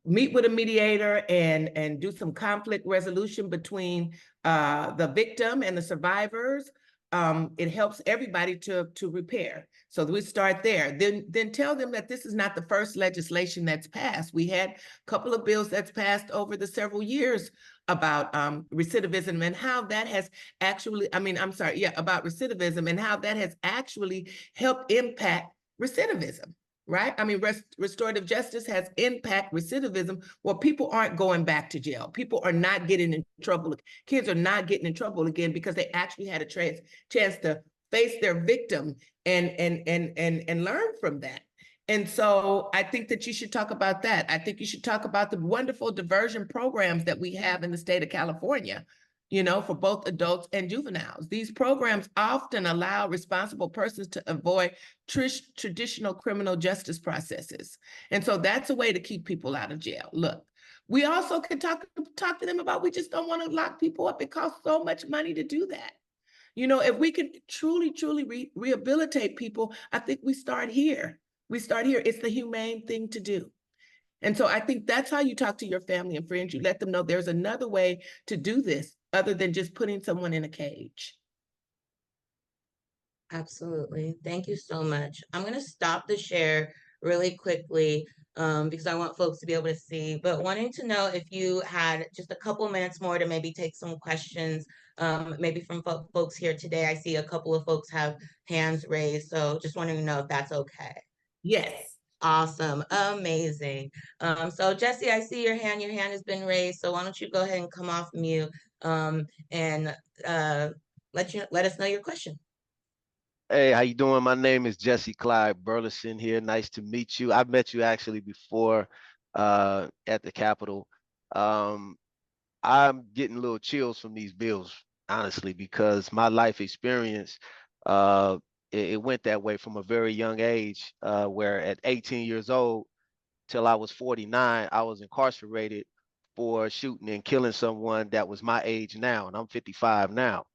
meet with a mediator and do some conflict resolution between the victim and the survivors. it helps everybody to repair. So we start there. Then tell them that this is not the first legislation that's passed. We had a couple of bills that's passed over the several years about recidivism and how that has actually, about recidivism and how that has actually helped impact recidivism. Right? I mean, restorative justice has impact recidivism. Well, people aren't going back to jail. People are not getting in trouble. Kids are not getting in trouble again because they actually had a chance to face their victim and learn from that. And so I think that you should talk about that. I think you should talk about the wonderful diversion programs that we have in the state of California, you know, for both adults and juveniles. These programs often allow responsible persons to avoid traditional criminal justice processes. And so that's a way to keep people out of jail. Look, we also can talk to them about, we just don't want to lock people up. It costs so much money to do that. You know, if we can truly rehabilitate people, I think we start here. It's the humane thing to do. And so I think that's how you talk to your family and friends. You let them know there's another way to do this other than just putting someone in a cage. Absolutely. Thank you so much. I'm going to stop the share really quickly because I want folks to be able to see, but wanting to know if you had just a couple minutes more to maybe take some questions, maybe from folks here today. I see a couple of folks have hands raised, so just wanting to know if that's okay. Yes. Awesome. Amazing. So Jesse, I see your hand has been raised. So why don't you go ahead and come off mute and let us know your question. Hey, how you doing? My name is Jesse Clyde Burleson here. Nice to meet you. I've met you actually before at the Capitol. I'm getting a little chills from these bills, honestly, because my life experience, it went that way from a very young age, where at 18 years old till I was 49, I was incarcerated for shooting and killing someone that was my age now, and I'm 55 now.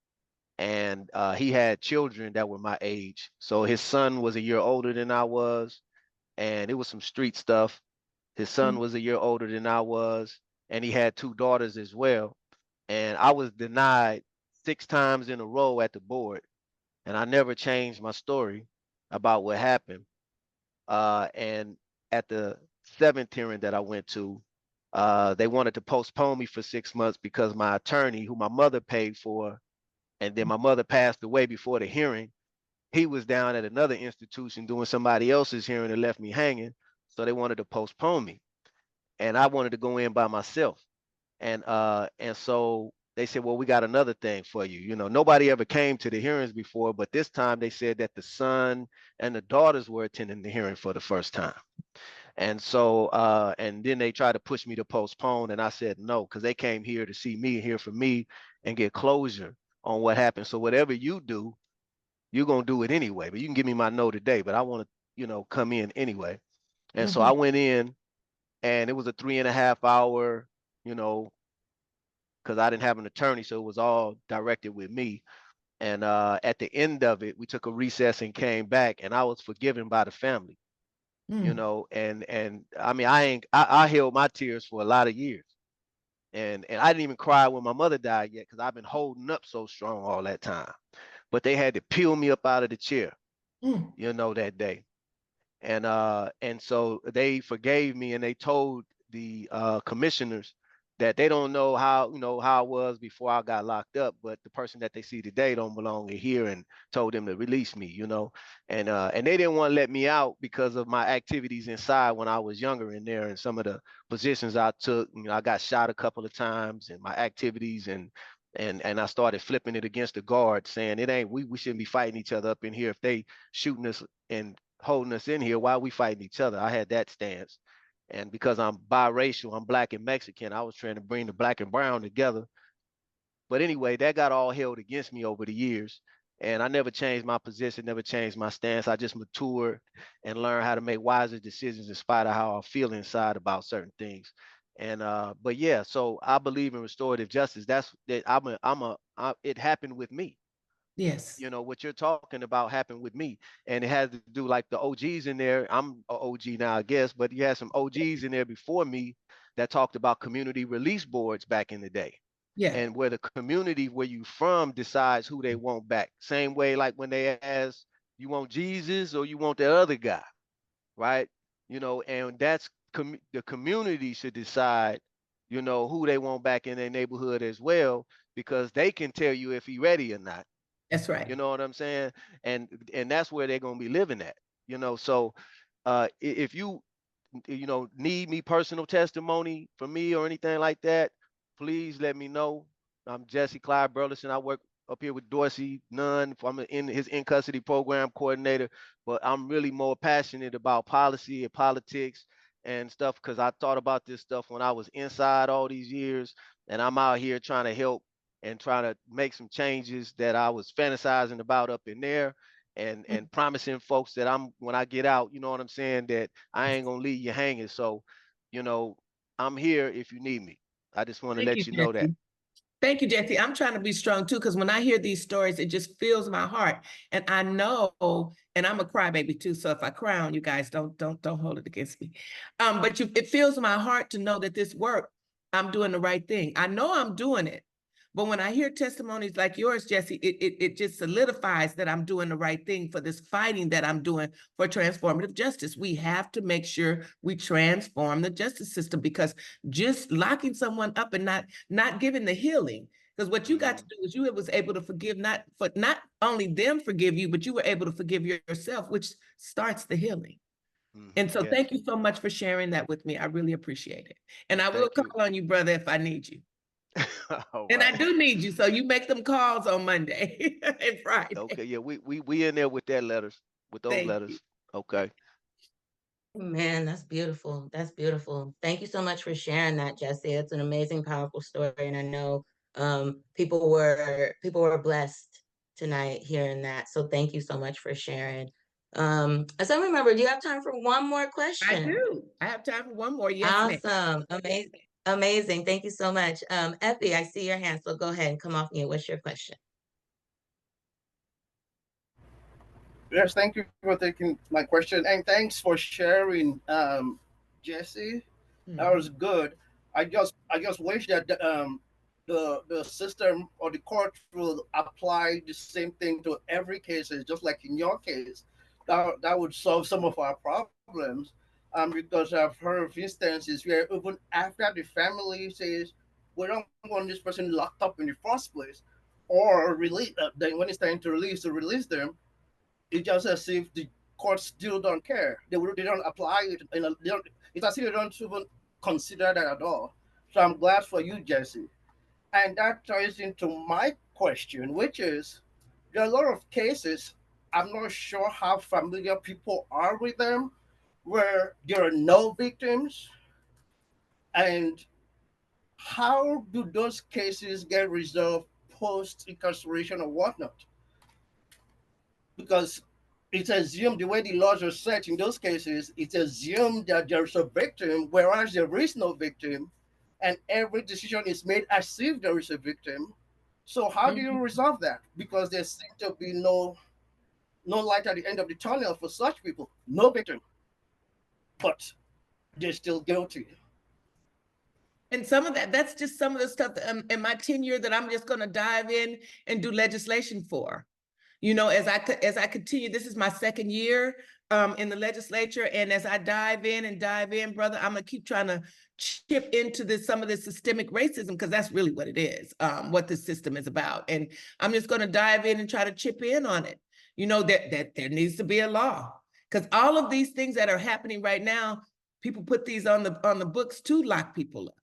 And he had children that were my age. So his son was a year older than I was, and it was some street stuff. His son was a year older than I was, and he had 2 daughters as well. And I was denied 6 times in a row at the board, and I never changed my story about what happened. And at the 7th hearing that I went to, they wanted to postpone me for 6 months because my attorney, who my mother paid for, and then my mother passed away before the hearing, he was down at another institution doing somebody else's hearing and left me hanging. So they wanted to postpone me. And I wanted to go in by myself. And so they said, well, we got another thing for you. You know, nobody ever came to the hearings before, but this time they said that the son and the daughters were attending the hearing for the first time. And so, and then they tried to push me to postpone, and I said no, because they came here to see me, hear from me, and get closure on what happened. So whatever you do, you're gonna do it anyway. But you can give me my no today, but I want to, you know, come in anyway. And so I went in, and it was a 3.5 hour, you know, because I didn't have an attorney, so it was all directed with me. And at the end of it, we took a recess and came back, and I was forgiven by the family. You know, and I mean, I held my tears for a lot of years, and I didn't even cry when my mother died yet, because I've been holding up so strong all that time. But they had to peel me up out of the chair, you know, that day. And so they forgave me, and they told the commissioners that they don't know how, you know, how I was before I got locked up, but the person that they see today don't belong here, and told them to release me, you know. And they didn't want to let me out because of my activities inside when I was younger in there, and some of the positions I took. You know, I got shot a couple of times, and my activities, and I started flipping it against the guard, saying it ain't, we shouldn't be fighting each other up in here. If they shooting us and holding us in here, why are we fighting each other? I had that stance. And because I'm biracial, I'm Black and Mexican, I was trying to bring the Black and brown together. But anyway, that got all held against me over the years. And I never changed my position, never changed my stance. I just matured and learned how to make wiser decisions in spite of how I feel inside about certain things. And but yeah, so I believe in restorative justice. That's that it happened with me. Yes. You know, what you're talking about happened with me, and it has to do, like, the OGs in there. I'm an OG now, I guess, but you had some OGs in there before me that talked about community release boards back in the day. Yeah. And where the community where you from decides who they want back. Same way like when they ask, you want Jesus or you want the other guy, right? You know, and that's the community should decide, you know, who they want back in their neighborhood as well, because they can tell you if he ready or not. That's right. You know what I'm saying? And that's where they're gonna be living at. You know, so if you need me personal testimony from me or anything like that, please let me know. I'm Jesse Clyde Burleson. I work up here with Dorsey Nunn. I'm in his in custody program coordinator, but I'm really more passionate about policy and politics and stuff because I thought about this stuff when I was inside all these years, and I'm out here trying to help and trying to make some changes that I was fantasizing about up in there. And promising folks that when I get out, you know what I'm saying, that I ain't gonna leave you hanging. So, you know, I'm here if you need me. I just want to Thank let you know that. Jesse. Thank you, Jesse. I'm trying to be strong too, because when I hear these stories, it just fills my heart. And I know, and I'm a crybaby too. So if I cry on you guys, don't hold it against me. But it fills my heart to know that this work, I'm doing the right thing. I know I'm doing it. But when I hear testimonies like yours, Jesse, it just solidifies that I'm doing the right thing for this fighting that I'm doing for transformative justice. We have to make sure we transform the justice system, because just locking someone up and not giving the healing, because what you got to do is you was able to forgive, not only them forgive you, but you were able to forgive yourself, which starts the healing. And so thank you so much for sharing that with me. I really appreciate it. And I will call on you, brother, if I need you. And I do need you, so you make them calls on Monday and Friday. Okay, yeah, we in there with those letters. Okay. Man, that's beautiful. That's beautiful. Thank you so much for sharing that, Jesse. It's an amazing, powerful story, and I know people were blessed tonight hearing that. So thank you so much for sharing. Assembly member, do you have time for one more question? I do. I have time for one more. Yes, awesome. Amazing. Amazing. Thank you so much. Effie, I see your hand, so go ahead and come off mute. What's your question? Yes, thank you for taking my question, and thanks for sharing, Jesse. That was good. I just wish that the system or the court will apply the same thing to every case, just like in your case. That would solve some of our problems. Because I've heard of instances where even after the family says we don't want this person locked up in the first place, or release, then when it's time to release them, it's just as if the courts still don't care. They don't apply it, and it's as if they don't even consider that at all. So I'm glad for you, Jesse. And that ties into my question, which is there are a lot of cases, I'm not sure how familiar people are with them, where there are no victims. And how do those cases get resolved post incarceration or whatnot? Because it's assumed, the way the laws are set in those cases, it's assumed that there's a victim, whereas there is no victim, and every decision is made as if there is a victim. So how do you resolve that? Because there seems to be no light at the end of the tunnel for such people. No victim, but they're still guilty. And some of that's just some of the stuff in my tenure that I'm just going to dive in and do legislation for. You know, as I continue, this is my second year in the legislature, and as I dive in, brother, I'm gonna keep trying to chip into some of this systemic racism, because that's really what it is, what this system is about. And I'm just gonna dive in and try to chip in on it. You know, that there needs to be a law, because all of these things that are happening right now, people put these on the books to lock people up,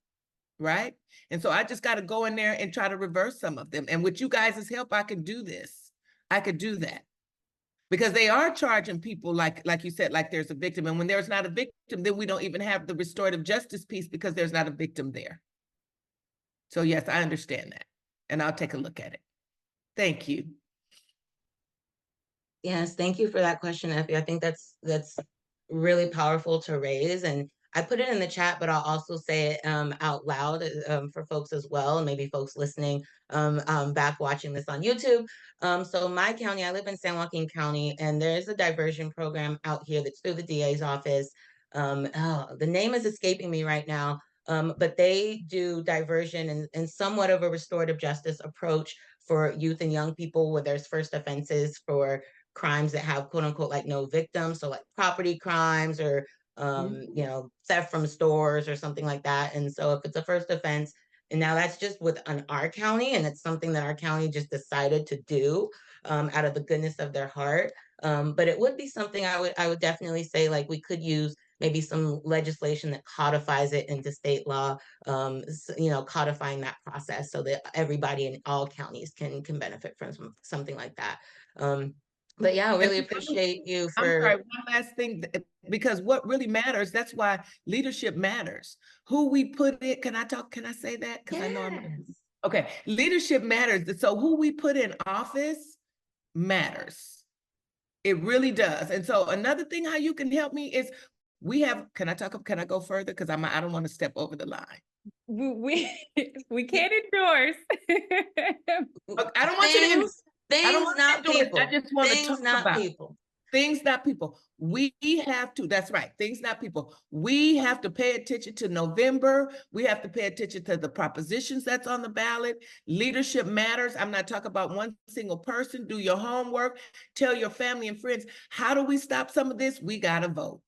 right? And so I just got to go in there and try to reverse some of them. And with you guys' help, I can do this. I could do that, because they are charging people like you said, like there's a victim. And when there's not a victim, then we don't even have the restorative justice piece, because there's not a victim there. So yes, I understand that, and I'll take a look at it. Thank you. Yes, thank you for that question, Effie. I think that's really powerful to raise, and I put it in the chat, but I'll also say it out loud for folks as well, and maybe folks listening back watching this on YouTube. So my county, I live in San Joaquin County, and there's a diversion program out here that's through the DA's office. The name is escaping me right now, But they do diversion and somewhat of a restorative justice approach for youth and young people where there's first offenses for crimes that have quote unquote like no victims. So like property crimes or you know, theft from stores or something like that. And so if it's a first offense, and now that's just within our county, and it's something that our county just decided to do out of the goodness of their heart. But it would be something I would definitely say like we could use maybe some legislation that codifies it into state law, you know, codifying that process so that everybody in all counties can benefit from something like that. But yeah, I really appreciate you I'm sorry, for. one last thing, because what really matters, that's why leadership matters. Who we put in, can I say that? Because I know okay, leadership matters. So who we put in office matters. It really does. And so another thing how you can help me is we have, can I go further? Because I don't want to step over the line. We can't endorse. I don't want you to. Things not people. I just want to Things talk not about people. Things not people. We have to, that's right, things not people. We have to pay attention to November. We have to pay attention to the propositions that's on the ballot. Leadership matters. I'm not talking about one single person. Do your homework. Tell your family and friends, how do we stop some of this? We got to vote.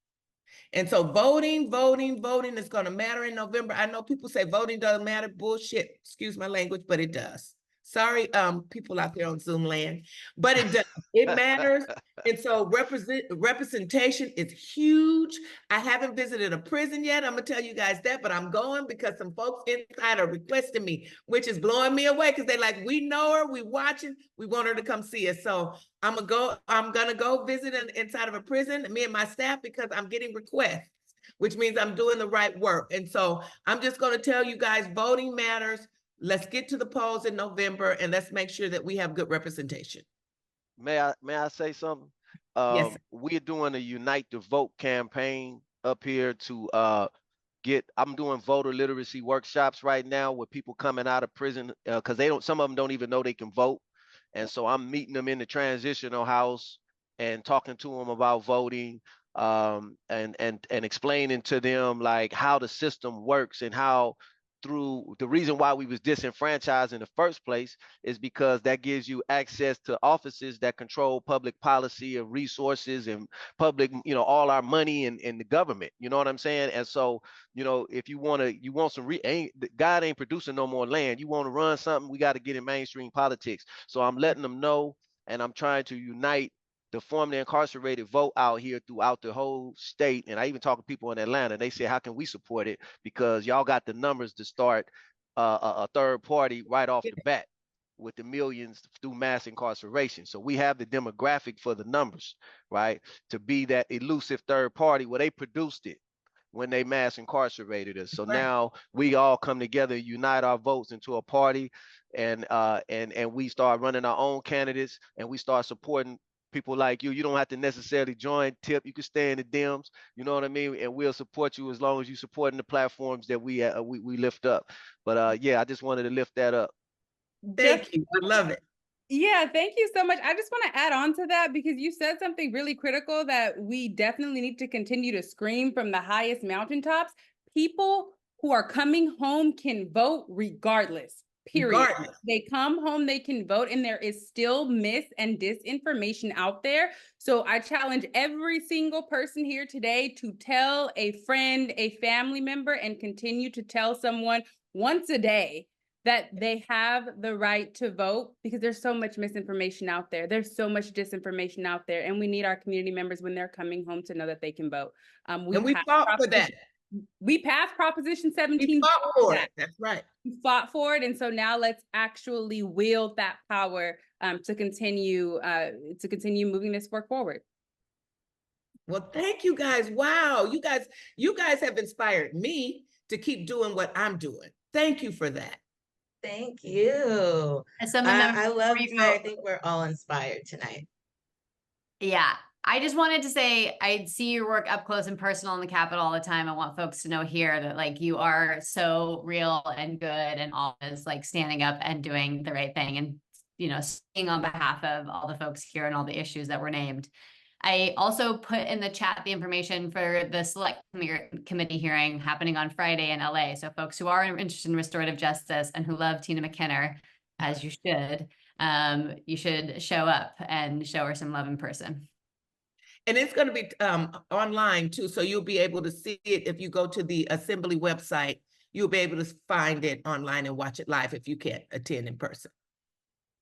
And so voting is going to matter in November. I know people say voting doesn't matter. Bullshit. Excuse my language, but it does. Sorry, people out there on Zoom land, but it does. It matters. And so representation is huge. I haven't visited a prison yet. I'm gonna tell you guys that, but I'm going because some folks inside are requesting me, which is blowing me away because they're like, we know her, we watching, we want her to come see us. So I'm gonna go visit inside of a prison, me and my staff, because I'm getting requests, which means I'm doing the right work. And so I'm just gonna tell you guys, voting matters. Let's get to the polls in November and let's make sure that we have good representation. May I say something? Yes. We're doing a Unite to Vote campaign up here to I'm doing voter literacy workshops right now with people coming out of prison because some of them don't even know they can vote. And so I'm meeting them in the transitional house and talking to them about voting and explaining to them like how the system works and how through the reason why we was disenfranchised in the first place is because that gives you access to offices that control public policy and resources and public, all our money in the government, you know what I'm saying? And so, if you want some, God ain't producing no more land. You want to run something, we got to get in mainstream politics. So I'm letting them know, and I'm trying to unite the formerly incarcerated vote out here throughout the whole state. And I even talk to people in Atlanta, they say, how can we support it? Because y'all got the numbers to start a third party right off the bat with the millions through mass incarceration. So we have the demographic for the numbers, right? To be that elusive third party where they produced it when they mass incarcerated us. So now we all come together, unite our votes into a party, and we start running our own candidates, and we start supporting people like you. You don't have to necessarily join TIP. You can stay in the DIMS, you know what I mean? And we'll support you as long as you supporting the platforms that we lift up. But yeah, I just wanted to lift that up. Thank you. I love it. Yeah, thank you so much. I just want to add on to that because you said something really critical that we definitely need to continue to scream from the highest mountaintops. People who are coming home can vote regardless. Period. Regardless. They come home, they can vote, and there is still mis and disinformation out there. So I challenge every single person here today to tell a friend, a family member, and continue to tell someone once a day that they have the right to vote, because there's so much misinformation out there. There's so much disinformation out there, and we need our community members when they're coming home to know that they can vote. We fought for that. We passed Proposition 17. We fought for it. That's right. We fought for it, and so now let's actually wield that power to continue moving this work forward. Well, thank you guys. Wow, you guys have inspired me to keep doing what I'm doing. Thank you for that. Thank you. I love it. I think we're all inspired tonight. Yeah. I just wanted to say, I see your work up close and personal in the Capitol all the time. I want folks to know here that like you are so real and good and always like standing up and doing the right thing and, speaking on behalf of all the folks here and all the issues that were named. I also put in the chat the information for the select committee hearing happening on Friday in LA. So folks who are interested in restorative justice and who love Tina McKinnon, as you should show up and show her some love in person. And it's going to be online too, so you'll be able to see it if you go to the Assembly website. You'll be able to find it online and watch it live if you can't attend in person.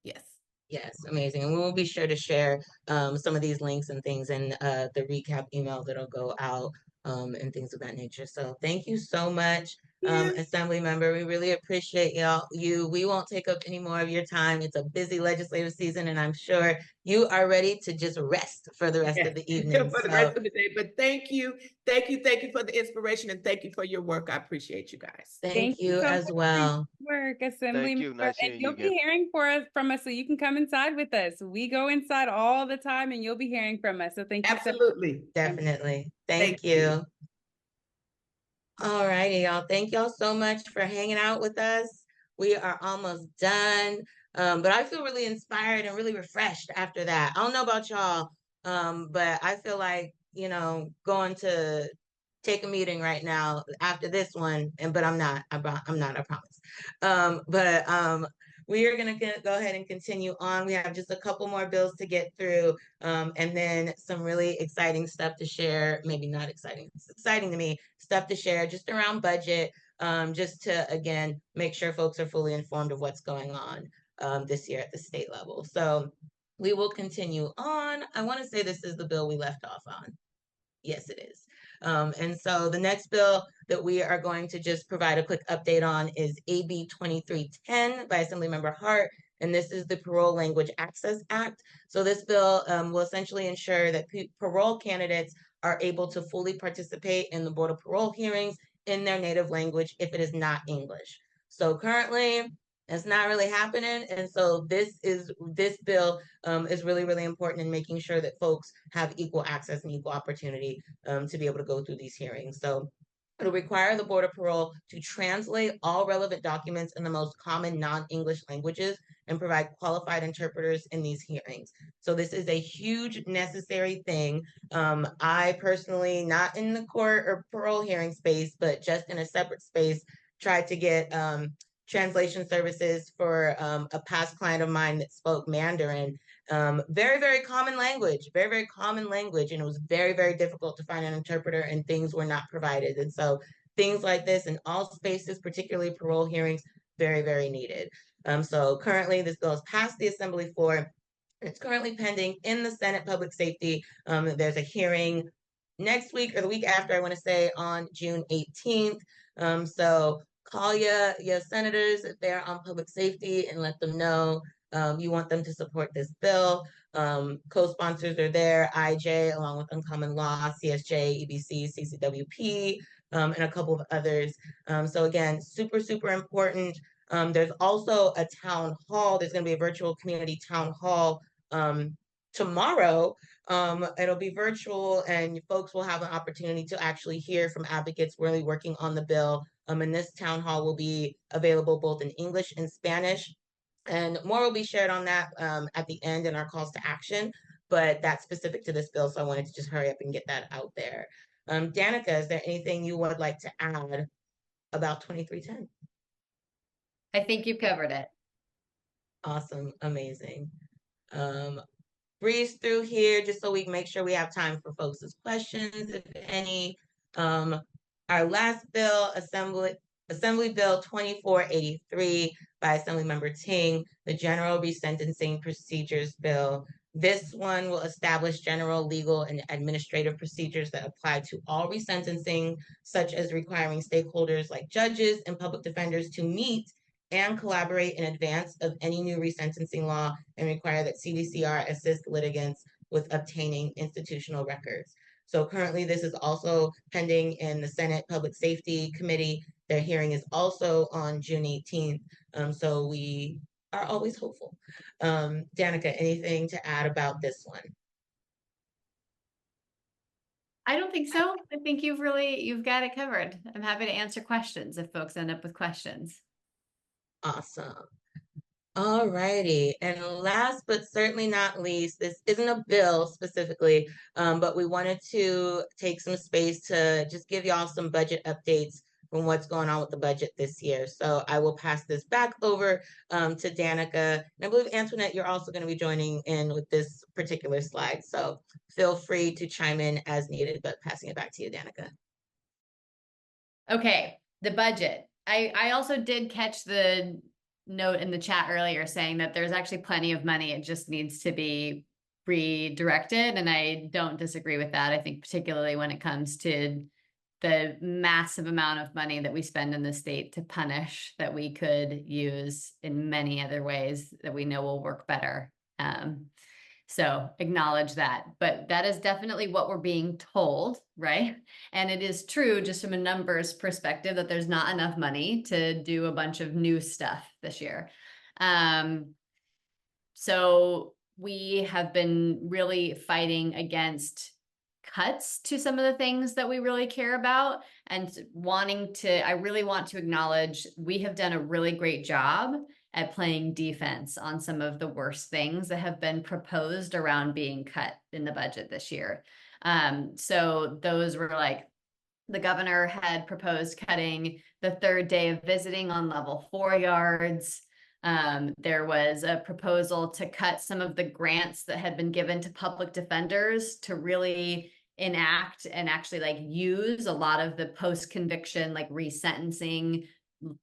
Yes. Yes, amazing. And we will be sure to share some of these links and things in the recap email that'll go out and things of that nature. So thank you so much, Assembly member. We really appreciate you. We won't take up any more of your time. It's a busy legislative season, and I'm sure you are ready to just rest for the rest of the evening. For the rest of the day. But thank you for the inspiration, and thank you for your work. I appreciate you guys. Thank you so as much for well. your work, Assembly Thank you. member. Nice And seeing you you'll be again. hearing from us, so you can come inside with us. We go inside all the time, and you'll be hearing from us. So thank you so much. Absolutely. Definitely. Thank you. All righty, y'all. Thank y'all so much for hanging out with us. We are almost done. But I feel really inspired and really refreshed after that. I don't know about y'all, but I feel like, going to take a meeting right now after this one, but I'm not, I promise. We are going to go ahead and continue on. We have just a couple more bills to get through, and then some really exciting stuff to share. Maybe not exciting. It's exciting to me, stuff to share just around budget, just to, again, make sure folks are fully informed of what's going on this year at the state level. So we will continue on. I want to say this is the bill we left off on. Yes, it is. And so the next bill that we are going to just provide a quick update on is AB 2310 by Assemblymember Hart. And this is the Parole Language Access Act. So this bill will essentially ensure that parole candidates are able to fully participate in the Board of Parole hearings in their native language if it is not English. So currently, it's not really happening. And so this bill is really, really important in making sure that folks have equal access and equal opportunity to be able to go through these hearings. So it'll require the Board of Parole to translate all relevant documents in the most common non-English languages and provide qualified interpreters in these hearings. So this is a huge necessary thing. I personally, not in the court or parole hearing space, but just in a separate space, tried to get translation services for a past client of mine that spoke Mandarin. Very, very common language, very, very common language. And it was very, very difficult to find an interpreter, and things were not provided. And so things like this in all spaces, particularly parole hearings, very, very needed. So currently this bill has passed the Assembly floor. It's currently pending in the Senate Public Safety. There's a hearing next week or the week after, I want to say, on June 18th. So call your senators if they're on public safety and let them know you want them to support this bill. Co-sponsors are there, IJ, along with Uncommon Law, CSJ, EBC, CCWP, and a couple of others. So again, super, super important. There's also a town hall. There's going to be a virtual community town hall tomorrow. It'll be virtual, and folks will have an opportunity to actually hear from advocates really working on the bill. And this town hall will be available both in English and Spanish. And more will be shared on that at the end in our calls to action, but that's specific to this bill. So I wanted to just hurry up and get that out there. Danica, is there anything you would like to add about 2310? I think you've covered it. Awesome. Amazing. Breeze through here just so we can make sure we have time for folks' questions, if any. Our last bill, Assembly Bill 2483 by Assemblymember Ting, the General Resentencing Procedures Bill. This one will establish general legal and administrative procedures that apply to all resentencing, such as requiring stakeholders like judges and public defenders to meet and collaborate in advance of any new resentencing law, and require that CDCR assist litigants with obtaining institutional records. So currently this is also pending in the Senate Public Safety Committee. Their hearing is also on June 18th. So we are always hopeful. Danica, anything to add about this one? I don't think so. I think you've got it covered. I'm happy to answer questions if folks end up with questions. Awesome. All righty. And last but certainly not least, this isn't a bill specifically, but we wanted to take some space to just give y'all some budget updates from what's going on with the budget this year. So I will pass this back over to Danica. And I believe, Antoinette, you're also going to be joining in with this particular slide. So feel free to chime in as needed, but passing it back to you, Danica. Okay, the budget. I also did catch the note in the chat earlier saying that there's actually plenty of money. It just needs to be redirected. And I don't disagree with that. I think particularly when it comes to the massive amount of money that we spend in the state to punish that we could use in many other ways that we know will work better. So acknowledge that, but that is definitely what we're being told, right? And it is true just from a numbers perspective that there's not enough money to do a bunch of new stuff this year. So we have been really fighting against cuts to some of the things that we really care about and I really want to acknowledge we have done a really great job at playing defense on some of the worst things that have been proposed around being cut in the budget this year. So those were like, the governor had proposed cutting the third day of visiting on level 4 yards. There was a proposal to cut some of the grants that had been given to public defenders to really enact and actually like use a lot of the post-conviction, like resentencing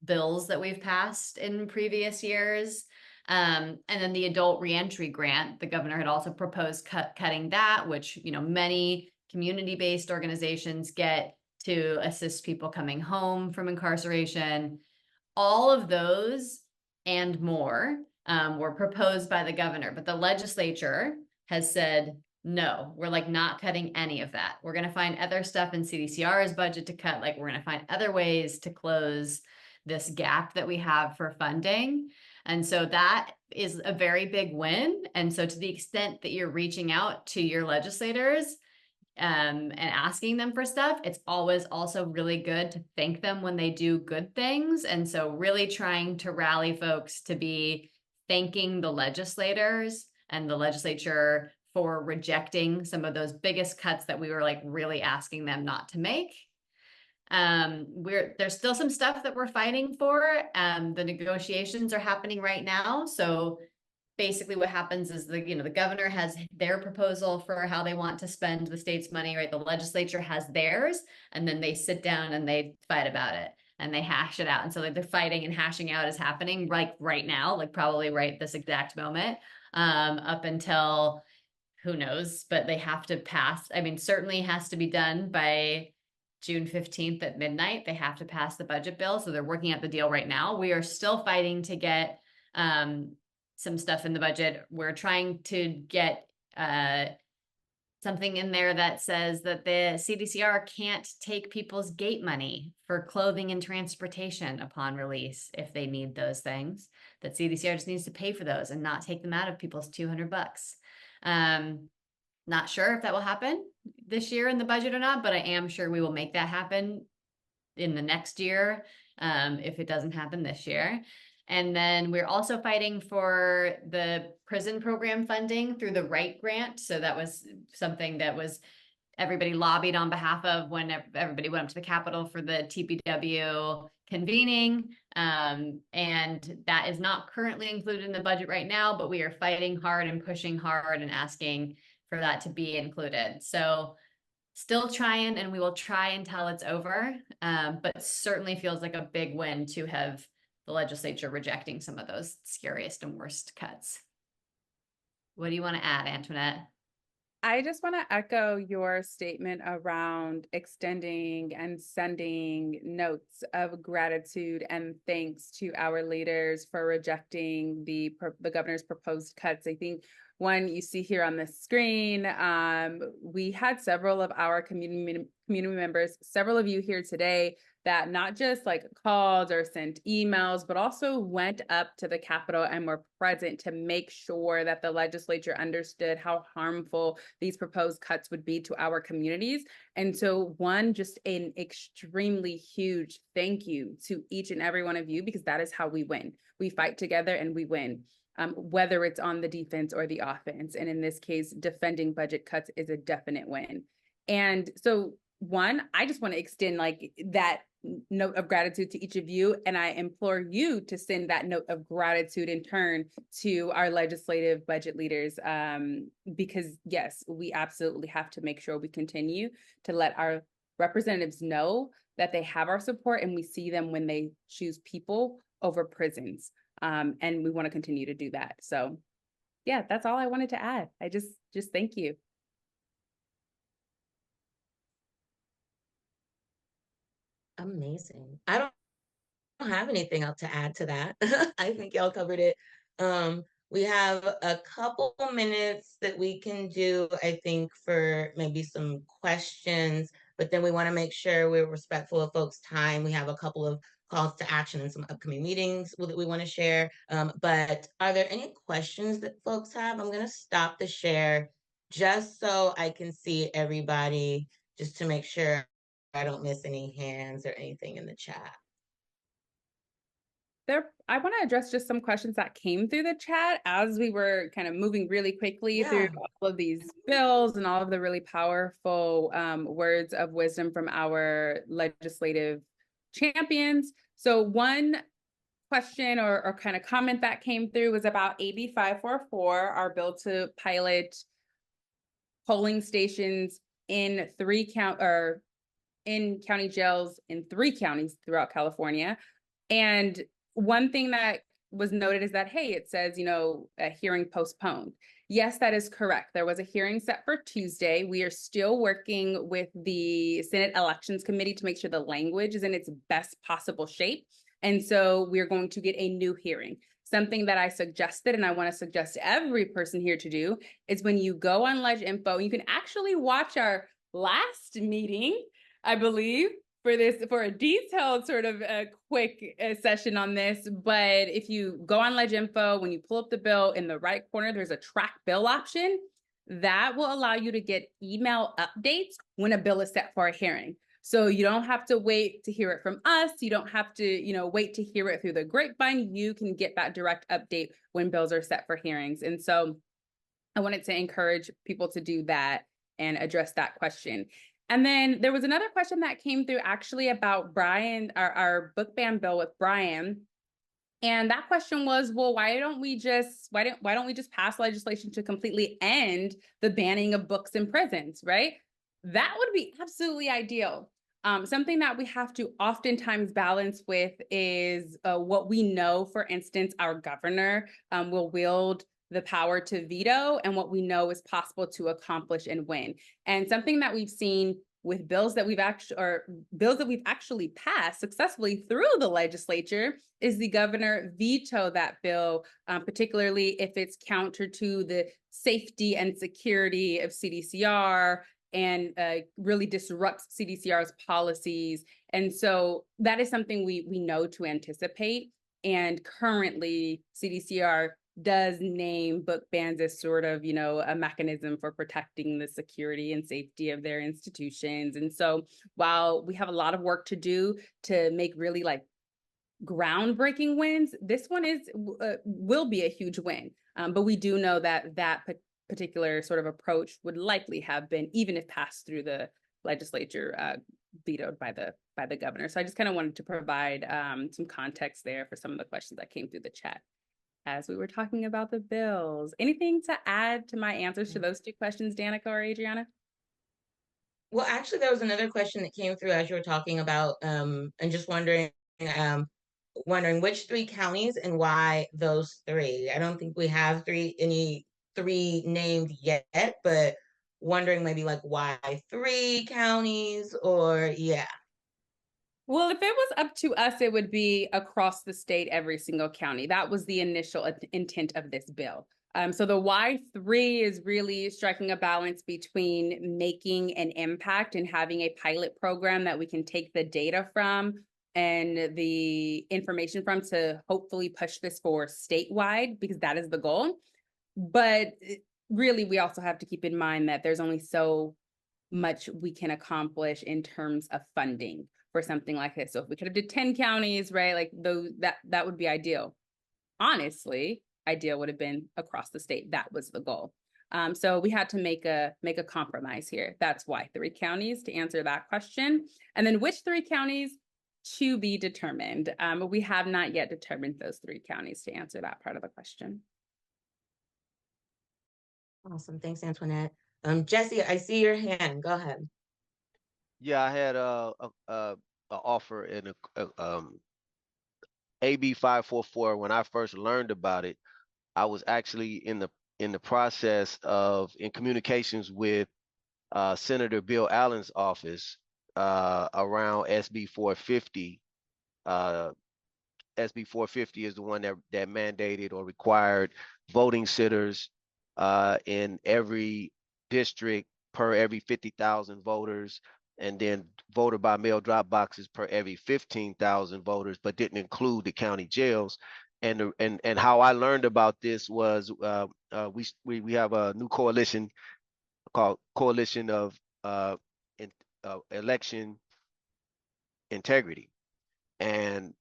bills that we've passed in previous years. And then the adult reentry grant, the governor had also proposed cutting that, which, you know, many community-based organizations get to assist people coming home from incarceration. All of those and more were proposed by the governor, but the legislature has said, no, we're like not cutting any of that. We're going to find other stuff in CDCR's budget to cut. Like we're going to find other ways to close this gap that we have for funding. And so that is a very big win. And so to the extent that you're reaching out to your legislators and asking them for stuff, it's always also really good to thank them when they do good things. And so really trying to rally folks to be thanking the legislators and the legislature for rejecting some of those biggest cuts that we were like really asking them not to make. There's still some stuff that we're fighting for. The negotiations are happening right now. So basically what happens is the governor has their proposal for how they want to spend the state's money, right? The legislature has theirs, and then they sit down and they fight about it and they hash it out. And so like the fighting and hashing out is happening like right now, like probably right this exact moment, up until who knows, but they have to pass. I mean, certainly has to be done by June 15th at midnight. They have to pass the budget bill. So they're working out the deal right now. We are still fighting to get some stuff in the budget. We're trying to get something in there that says that the CDCR can't take people's gate money for clothing and transportation upon release if they need those things. That CDCR just needs to pay for those and not take them out of people's $200. Not sure if that will happen this year in the budget or not, but I am sure we will make that happen in the next year if it doesn't happen this year. And then we're also fighting for the prison program funding through the Wright grant. So that was something that was everybody lobbied on behalf of when everybody went up to the Capitol for the TPW convening. And that is not currently included in the budget right now, but we are fighting hard and pushing hard and asking for that to be included. So still trying, and we will try until it's over, but certainly feels like a big win to have the legislature rejecting some of those scariest and worst cuts. What do you want to add, Antoinette? I just want to echo your statement around extending and sending notes of gratitude and thanks to our leaders for rejecting the governor's proposed cuts. I think one you see here on the screen, we had several of our community community members, several of you here today, that not just like called or sent emails, but also went up to the Capitol and were present to make sure that the legislature understood how harmful these proposed cuts would be to our communities. And so one, just an extremely huge thank you to each and every one of you, because that is how we win. We fight together and we win. Whether it's on the defense or the offense. And in this case, defending budget cuts is a definite win. And so one, I just want to extend like that note of gratitude to each of you. And I implore you to send that note of gratitude in turn to our legislative budget leaders. Because yes, we absolutely have to make sure we continue to let our representatives know that they have our support and we see them when they choose people over prisons. And we want to continue to do that. So yeah, that's all I wanted to add. I just thank you. Amazing. I don't have anything else to add to that. I think y'all covered it. We have a couple minutes that we can do, I think, for maybe some questions, but then we want to make sure we're respectful of folks' time. We have a couple of calls to action and some upcoming meetings that we want to share. But are there any questions that folks have? I'm going to stop the share just so I can see everybody, just to make sure I don't miss any hands or anything in the chat. I want to address just some questions that came through the chat as we were kind of moving really quickly through all of these bills and all of the really powerful words of wisdom from our legislative champions. So one question or kind of comment that came through was about AB 544, our bill to pilot polling stations in county jails in 3 counties throughout California. And one thing that was noted is that, hey, it says, a hearing postponed. Yes, that is correct. There was a hearing set for Tuesday. We are still working with the Senate Elections Committee to make sure the language is in its best possible shape. And so we're going to get a new hearing. Something that I suggested, and I want to suggest every person here to do, is when you go on LegInfo, you can actually watch our last meeting, I believe, for a detailed sort of a quick session on this. But if you go on LegInfo, when you pull up the bill in the right corner, there's a track bill option that will allow you to get email updates when a bill is set for a hearing. So you don't have to wait to hear it from us. You don't have to, wait to hear it through the grapevine. You can get that direct update when bills are set for hearings. And so I wanted to encourage people to do that and address that question. And then there was another question that came through actually about Brian, our book ban bill with Brian. And that question was, well, why don't we just pass legislation to completely end the banning of books in prisons, right? That would be absolutely ideal. Something that we have to oftentimes balance with is what we know, for instance, our governor will wield the power to veto and what we know is possible to accomplish and win. And something that we've seen with bills that we've actually passed successfully through the legislature is the governor veto that bill, particularly if it's counter to the safety and security of CDCR and really disrupts CDCR's policies. And so that is something we know to anticipate. And currently CDCR does name book bans as sort of, a mechanism for protecting the security and safety of their institutions. And so while we have a lot of work to do to make really like groundbreaking wins, this one will be a huge win. But we do know that particular sort of approach would likely have been, even if passed through the legislature, vetoed by the governor. So I just kind of wanted to provide some context there for some of the questions that came through the chat as we were talking about the bills. Anything to add to my answers to those 2 questions, Danica or Adriana? Well, actually, there was another question that came through as you were talking about, and just wondering which 3 counties and why those 3. I don't think we have any 3 named yet, but wondering maybe like why 3 counties or yeah. Well, if it was up to us, it would be across the state, every single county. That was the initial intent of this bill. So the Y3 is really striking a balance between making an impact and having a pilot program that we can take the data from and the information from to hopefully push this for statewide, because that is the goal. But really, we also have to keep in mind that there's only so much we can accomplish in terms of funding for something like this. So if we could have did 10 counties, right, like those, that would be ideal. Honestly, ideal would have been across the state. That was the goal. So we had to make a compromise here. That's why 3 counties, to answer that question. And then which 3 counties, to be determined. We have not yet determined those 3 counties, to answer that part of the question. Awesome. Thanks, Antoinette. Jesse, I see your hand. Go ahead. Yeah, I had a offer in AB 544. When I first learned about it, I was actually in the process of in communications with Senator Bill Allen's office around SB 450. SB 450 is the one that mandated or required voting sitters in every district per every 50,000 voters, and then voter by mail drop boxes per every 15,000 voters, but didn't include the county jails. And how I learned about this was we have a new coalition called Coalition of Election Integrity, and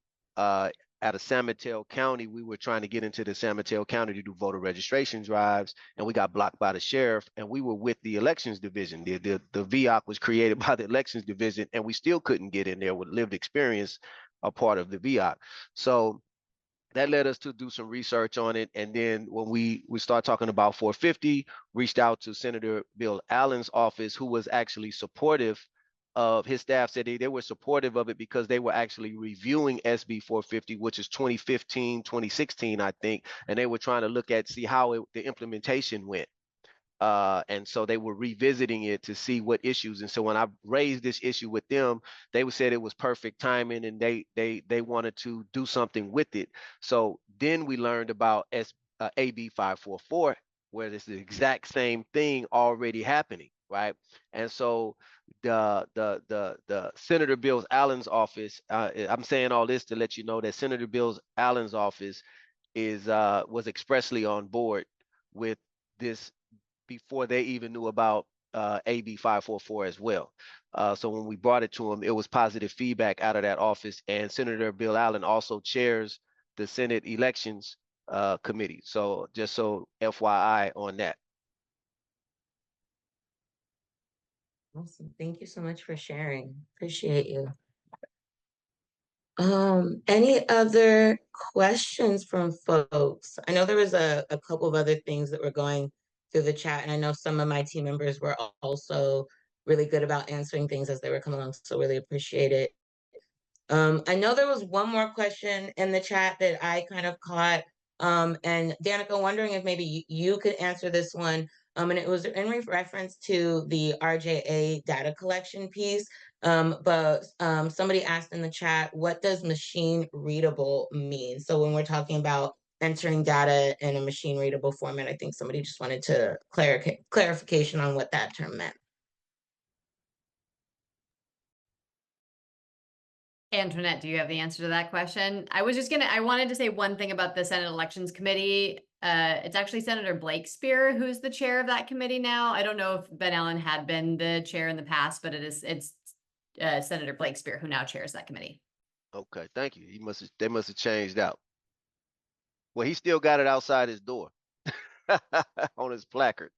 out of San Mateo County, we were trying to get into the San Mateo County to do voter registration drives, and we got blocked by the sheriff, and we were with the elections division. The VOC was created by the elections division, and we still couldn't get in there with lived experience, a part of the VOC. So that led us to do some research on it. And then when we start talking about 450, reached out to Senator Bill Allen's office, who was actually supportive of his staff. Said they were supportive of it because they were actually reviewing SB 450, which is 2015, 2016, I think. And they were trying to see how the implementation went. And so they were revisiting it to see what issues. And so when I raised this issue with them, they said it was perfect timing, and they wanted to do something with it. So then we learned about AB 544, where it's the exact same thing already happening, right? And so the Senator Bill Allen's office, I'm saying all this to let you know that Senator Bill Allen's office was expressly on board with this before they even knew about AB 544 as well. So when we brought it to him, it was positive feedback out of that office. And Senator Bill Allen also chairs the Senate Elections Committee. So just so FYI on that. Awesome. Thank you so much for sharing. Appreciate you. Any other questions from folks? I know there was a couple of other things that were going through the chat, and I know some of my team members were also really good about answering things as they were coming along, so really appreciate it. I know there was one more question in the chat that I kind of caught, and Danica, wondering if maybe you could answer this one. And it was in reference to the RJA data collection piece. But somebody asked in the chat, what does machine readable mean? So when we're talking about entering data in a machine readable format, I think somebody just wanted to clarification on what that term meant. Antoinette, do you have the answer to that question? I wanted to say one thing about the Senate Elections Committee. It's actually Senator Blake Spear who's the chair of that committee now. I don't know if Ben Allen had been the chair in the past, but it's Senator Blake Spear who now chairs that committee. Okay, thank you. They must have changed out. Well, he still got it outside his door on his placard.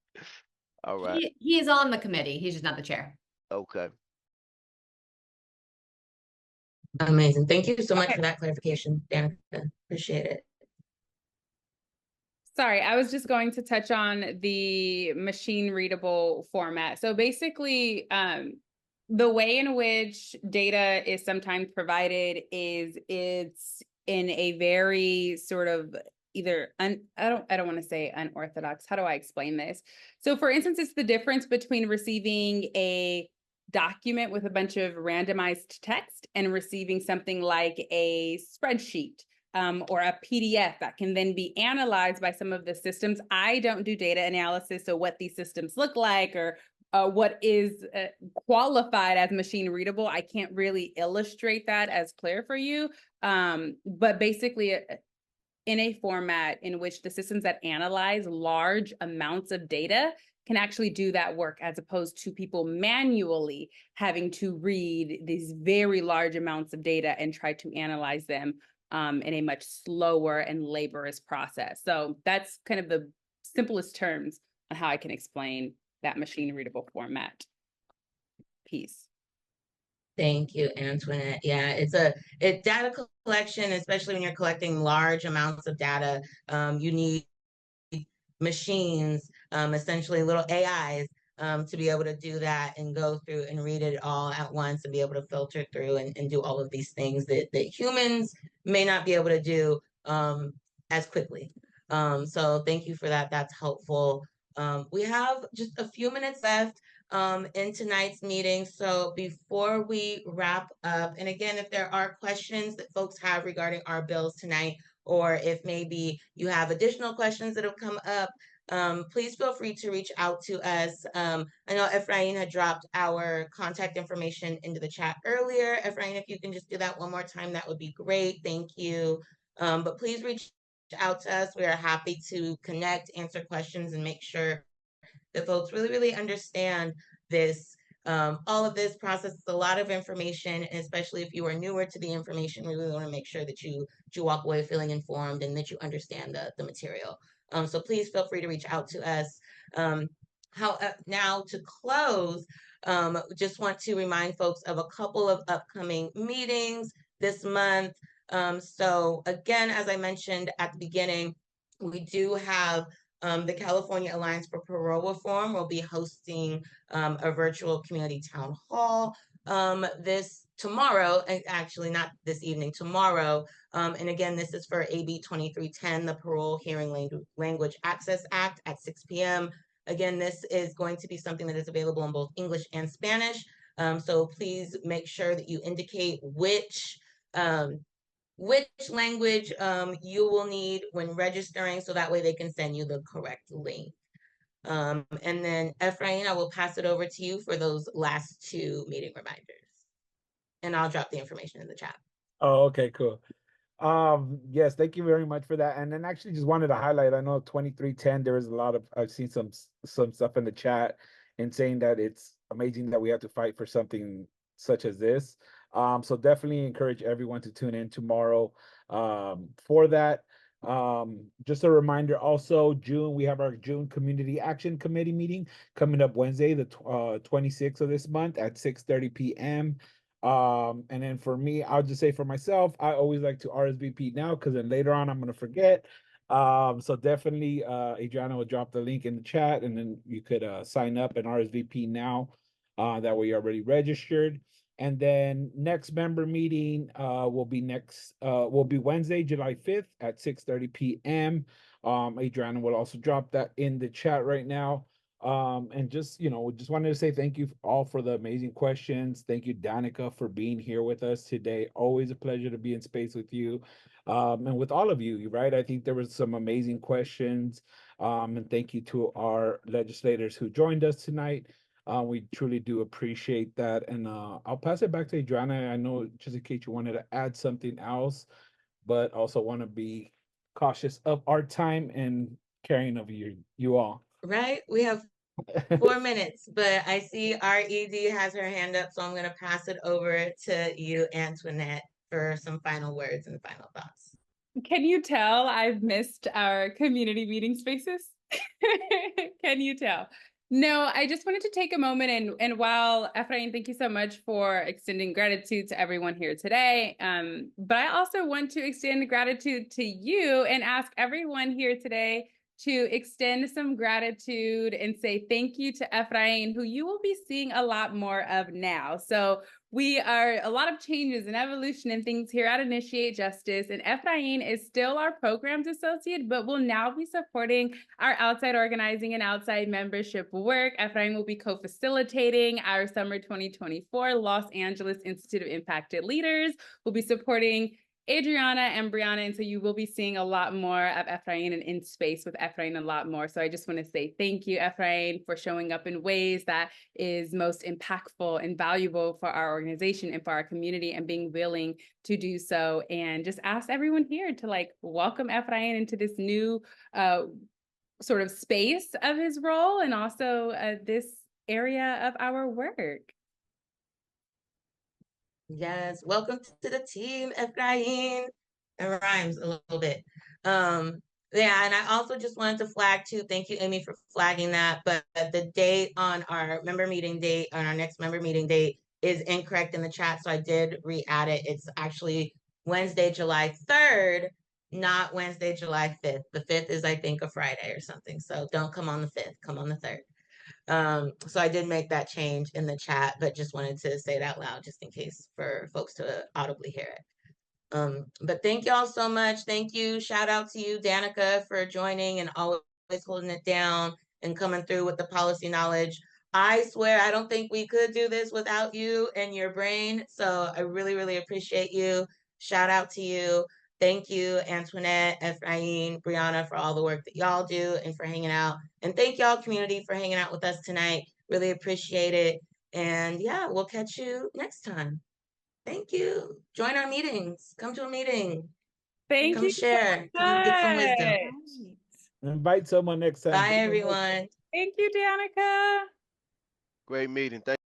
All right. He's on the committee. He's just not the chair. Okay. Amazing. Thank you so much for that clarification, Danica. Appreciate it. Sorry, I was just going to touch on the machine readable format. So basically, the way in which data is sometimes provided is it's in a very sort of either I don't want to say unorthodox. How do I explain this? So for instance, it's the difference between receiving a document with a bunch of randomized text and receiving something like a spreadsheet or a PDF that can then be analyzed by some of the systems. I don't do data analysis, so what these systems look like or what is qualified as machine readable, I can't really illustrate that as clear for you. But basically, in a format in which the systems that analyze large amounts of data can actually do that work, as opposed to people manually having to read these very large amounts of data and try to analyze them in a much slower and laborious process. So that's kind of the simplest terms on how I can explain that machine readable format piece. Thank you, Antoinette. Yeah, it's data collection, especially when you're collecting large amounts of data. You need machines, essentially little AIs, to be able to do that and go through and read it all at once and be able to filter through and do all of these things that humans may not be able to do as quickly. So thank you for that. That's helpful. We have just a few minutes left in tonight's meeting. So before we wrap up, and again, if there are questions that folks have regarding our bills tonight, or if maybe you have additional questions that have come up, please feel free to reach out to us. I know Ephraim had dropped our contact information into the chat earlier. Ephraim, if you can just do that one more time, that would be great. Thank you. But please reach out to us. We are happy to connect, answer questions, and make sure that folks really, really understand this. All of this process is a lot of information, and especially if you are newer to the information, we really want to make sure that you walk away feeling informed and that you understand the material. So please feel free to reach out to us. Now to close, just want to remind folks of a couple of upcoming meetings this month. So again, as I mentioned at the beginning, we do have the California Alliance for Parole Reform will be hosting a virtual community town hall tomorrow, actually not this evening, tomorrow. And again, this is for AB 2310, the Parole Hearing Language Access Act at 6 p.m. Again, this is going to be something that is available in both English and Spanish. So please make sure that you indicate which language you will need when registering, so that way they can send you the correct link. And then Ephraim, I will pass it over to you for those last two meeting reminders. And I'll drop the information in the chat. Oh, okay, cool. Yes, thank you very much for that. And then actually just wanted to highlight, I know 2310, there is a lot of, I've seen some stuff in the chat and saying that it's amazing that we have to fight for something such as this. So definitely encourage everyone to tune in tomorrow for that. Just a reminder also, June, we have our June Community Action Committee meeting coming up Wednesday, the 26th of this month at 6:30 p.m. And then for me, I'll just say for myself, I always like to RSVP now because then later on I'm going to forget. So definitely Adriana will drop the link in the chat and then you could sign up and RSVP now. That way you're already registered. And then next member meeting will be Wednesday, July 5th at 6:30 p.m. Adriana will also drop that in the chat right now. And just wanted to say thank you all for the amazing questions. Thank you, Danica, for being here with us today. Always a pleasure to be in space with you and with all of you, right? I think there was some amazing questions. And thank you to our legislators who joined us tonight. We truly do appreciate that. And I'll pass it back to Adriana. I know just in case you wanted to add something else, but also want to be cautious of our time and caring of you all. Right, we have 4 minutes, but I see our ED has her hand up, so I'm going to pass it over to you, Antoinette, for some final words and final thoughts. Can you tell I've missed our community meeting spaces? Can you tell? No, I just wanted to take a moment and while Ephraim, thank you so much for extending gratitude to everyone here today. But I also want to extend gratitude to you and ask everyone here today to extend some gratitude and say thank you to Ephraim, who you will be seeing a lot more of now. So we are a lot of changes and evolution and things here at Initiate Justice, and Ephraim is still our programs associate, but will now be supporting our outside organizing and outside membership work. Ephraim will be co-facilitating our summer 2024 Los Angeles Institute of Impacted Leaders. We'll be supporting Adriana and Brianna, and so you will be seeing a lot more of Ephraim and in space with Ephraim a lot more. So I just want to say thank you, Ephraim, for showing up in ways that is most impactful and valuable for our organization and for our community, and being willing to do so. And just ask everyone here to like welcome Ephraim into this new sort of space of his role, and also this area of our work. Yes, welcome to the team, Ephraim. It rhymes a little bit. Yeah, and I also just wanted to flag too. Thank you, Amy, for flagging that. But the date on our member meeting date, on our next member meeting date, is incorrect in the chat. So I did re-add it. It's actually Wednesday, July 3rd, not Wednesday, July 5th. The 5th is, I think, a Friday or something. So don't come on the 5th, come on the 3rd. So I did make that change in the chat, but just wanted to say it out loud just in case for folks to audibly hear it. But thank y'all so much. Thank you. Shout out to you, Danica, for joining and always holding it down and coming through with the policy knowledge. I swear, I don't think we could do this without you and your brain. So I really, really appreciate you. Shout out to you. Thank you, Antoinette, Ephraim, Brianna, for all the work that y'all do and for hanging out. And thank y'all, community, for hanging out with us tonight. Really appreciate it. And yeah, we'll catch you next time. Thank you. Join our meetings. Come to a meeting. Thank Come you. share. Come get some wisdom. Invite someone next time. Bye, everyone. Thank you, Danica. Great meeting. Thank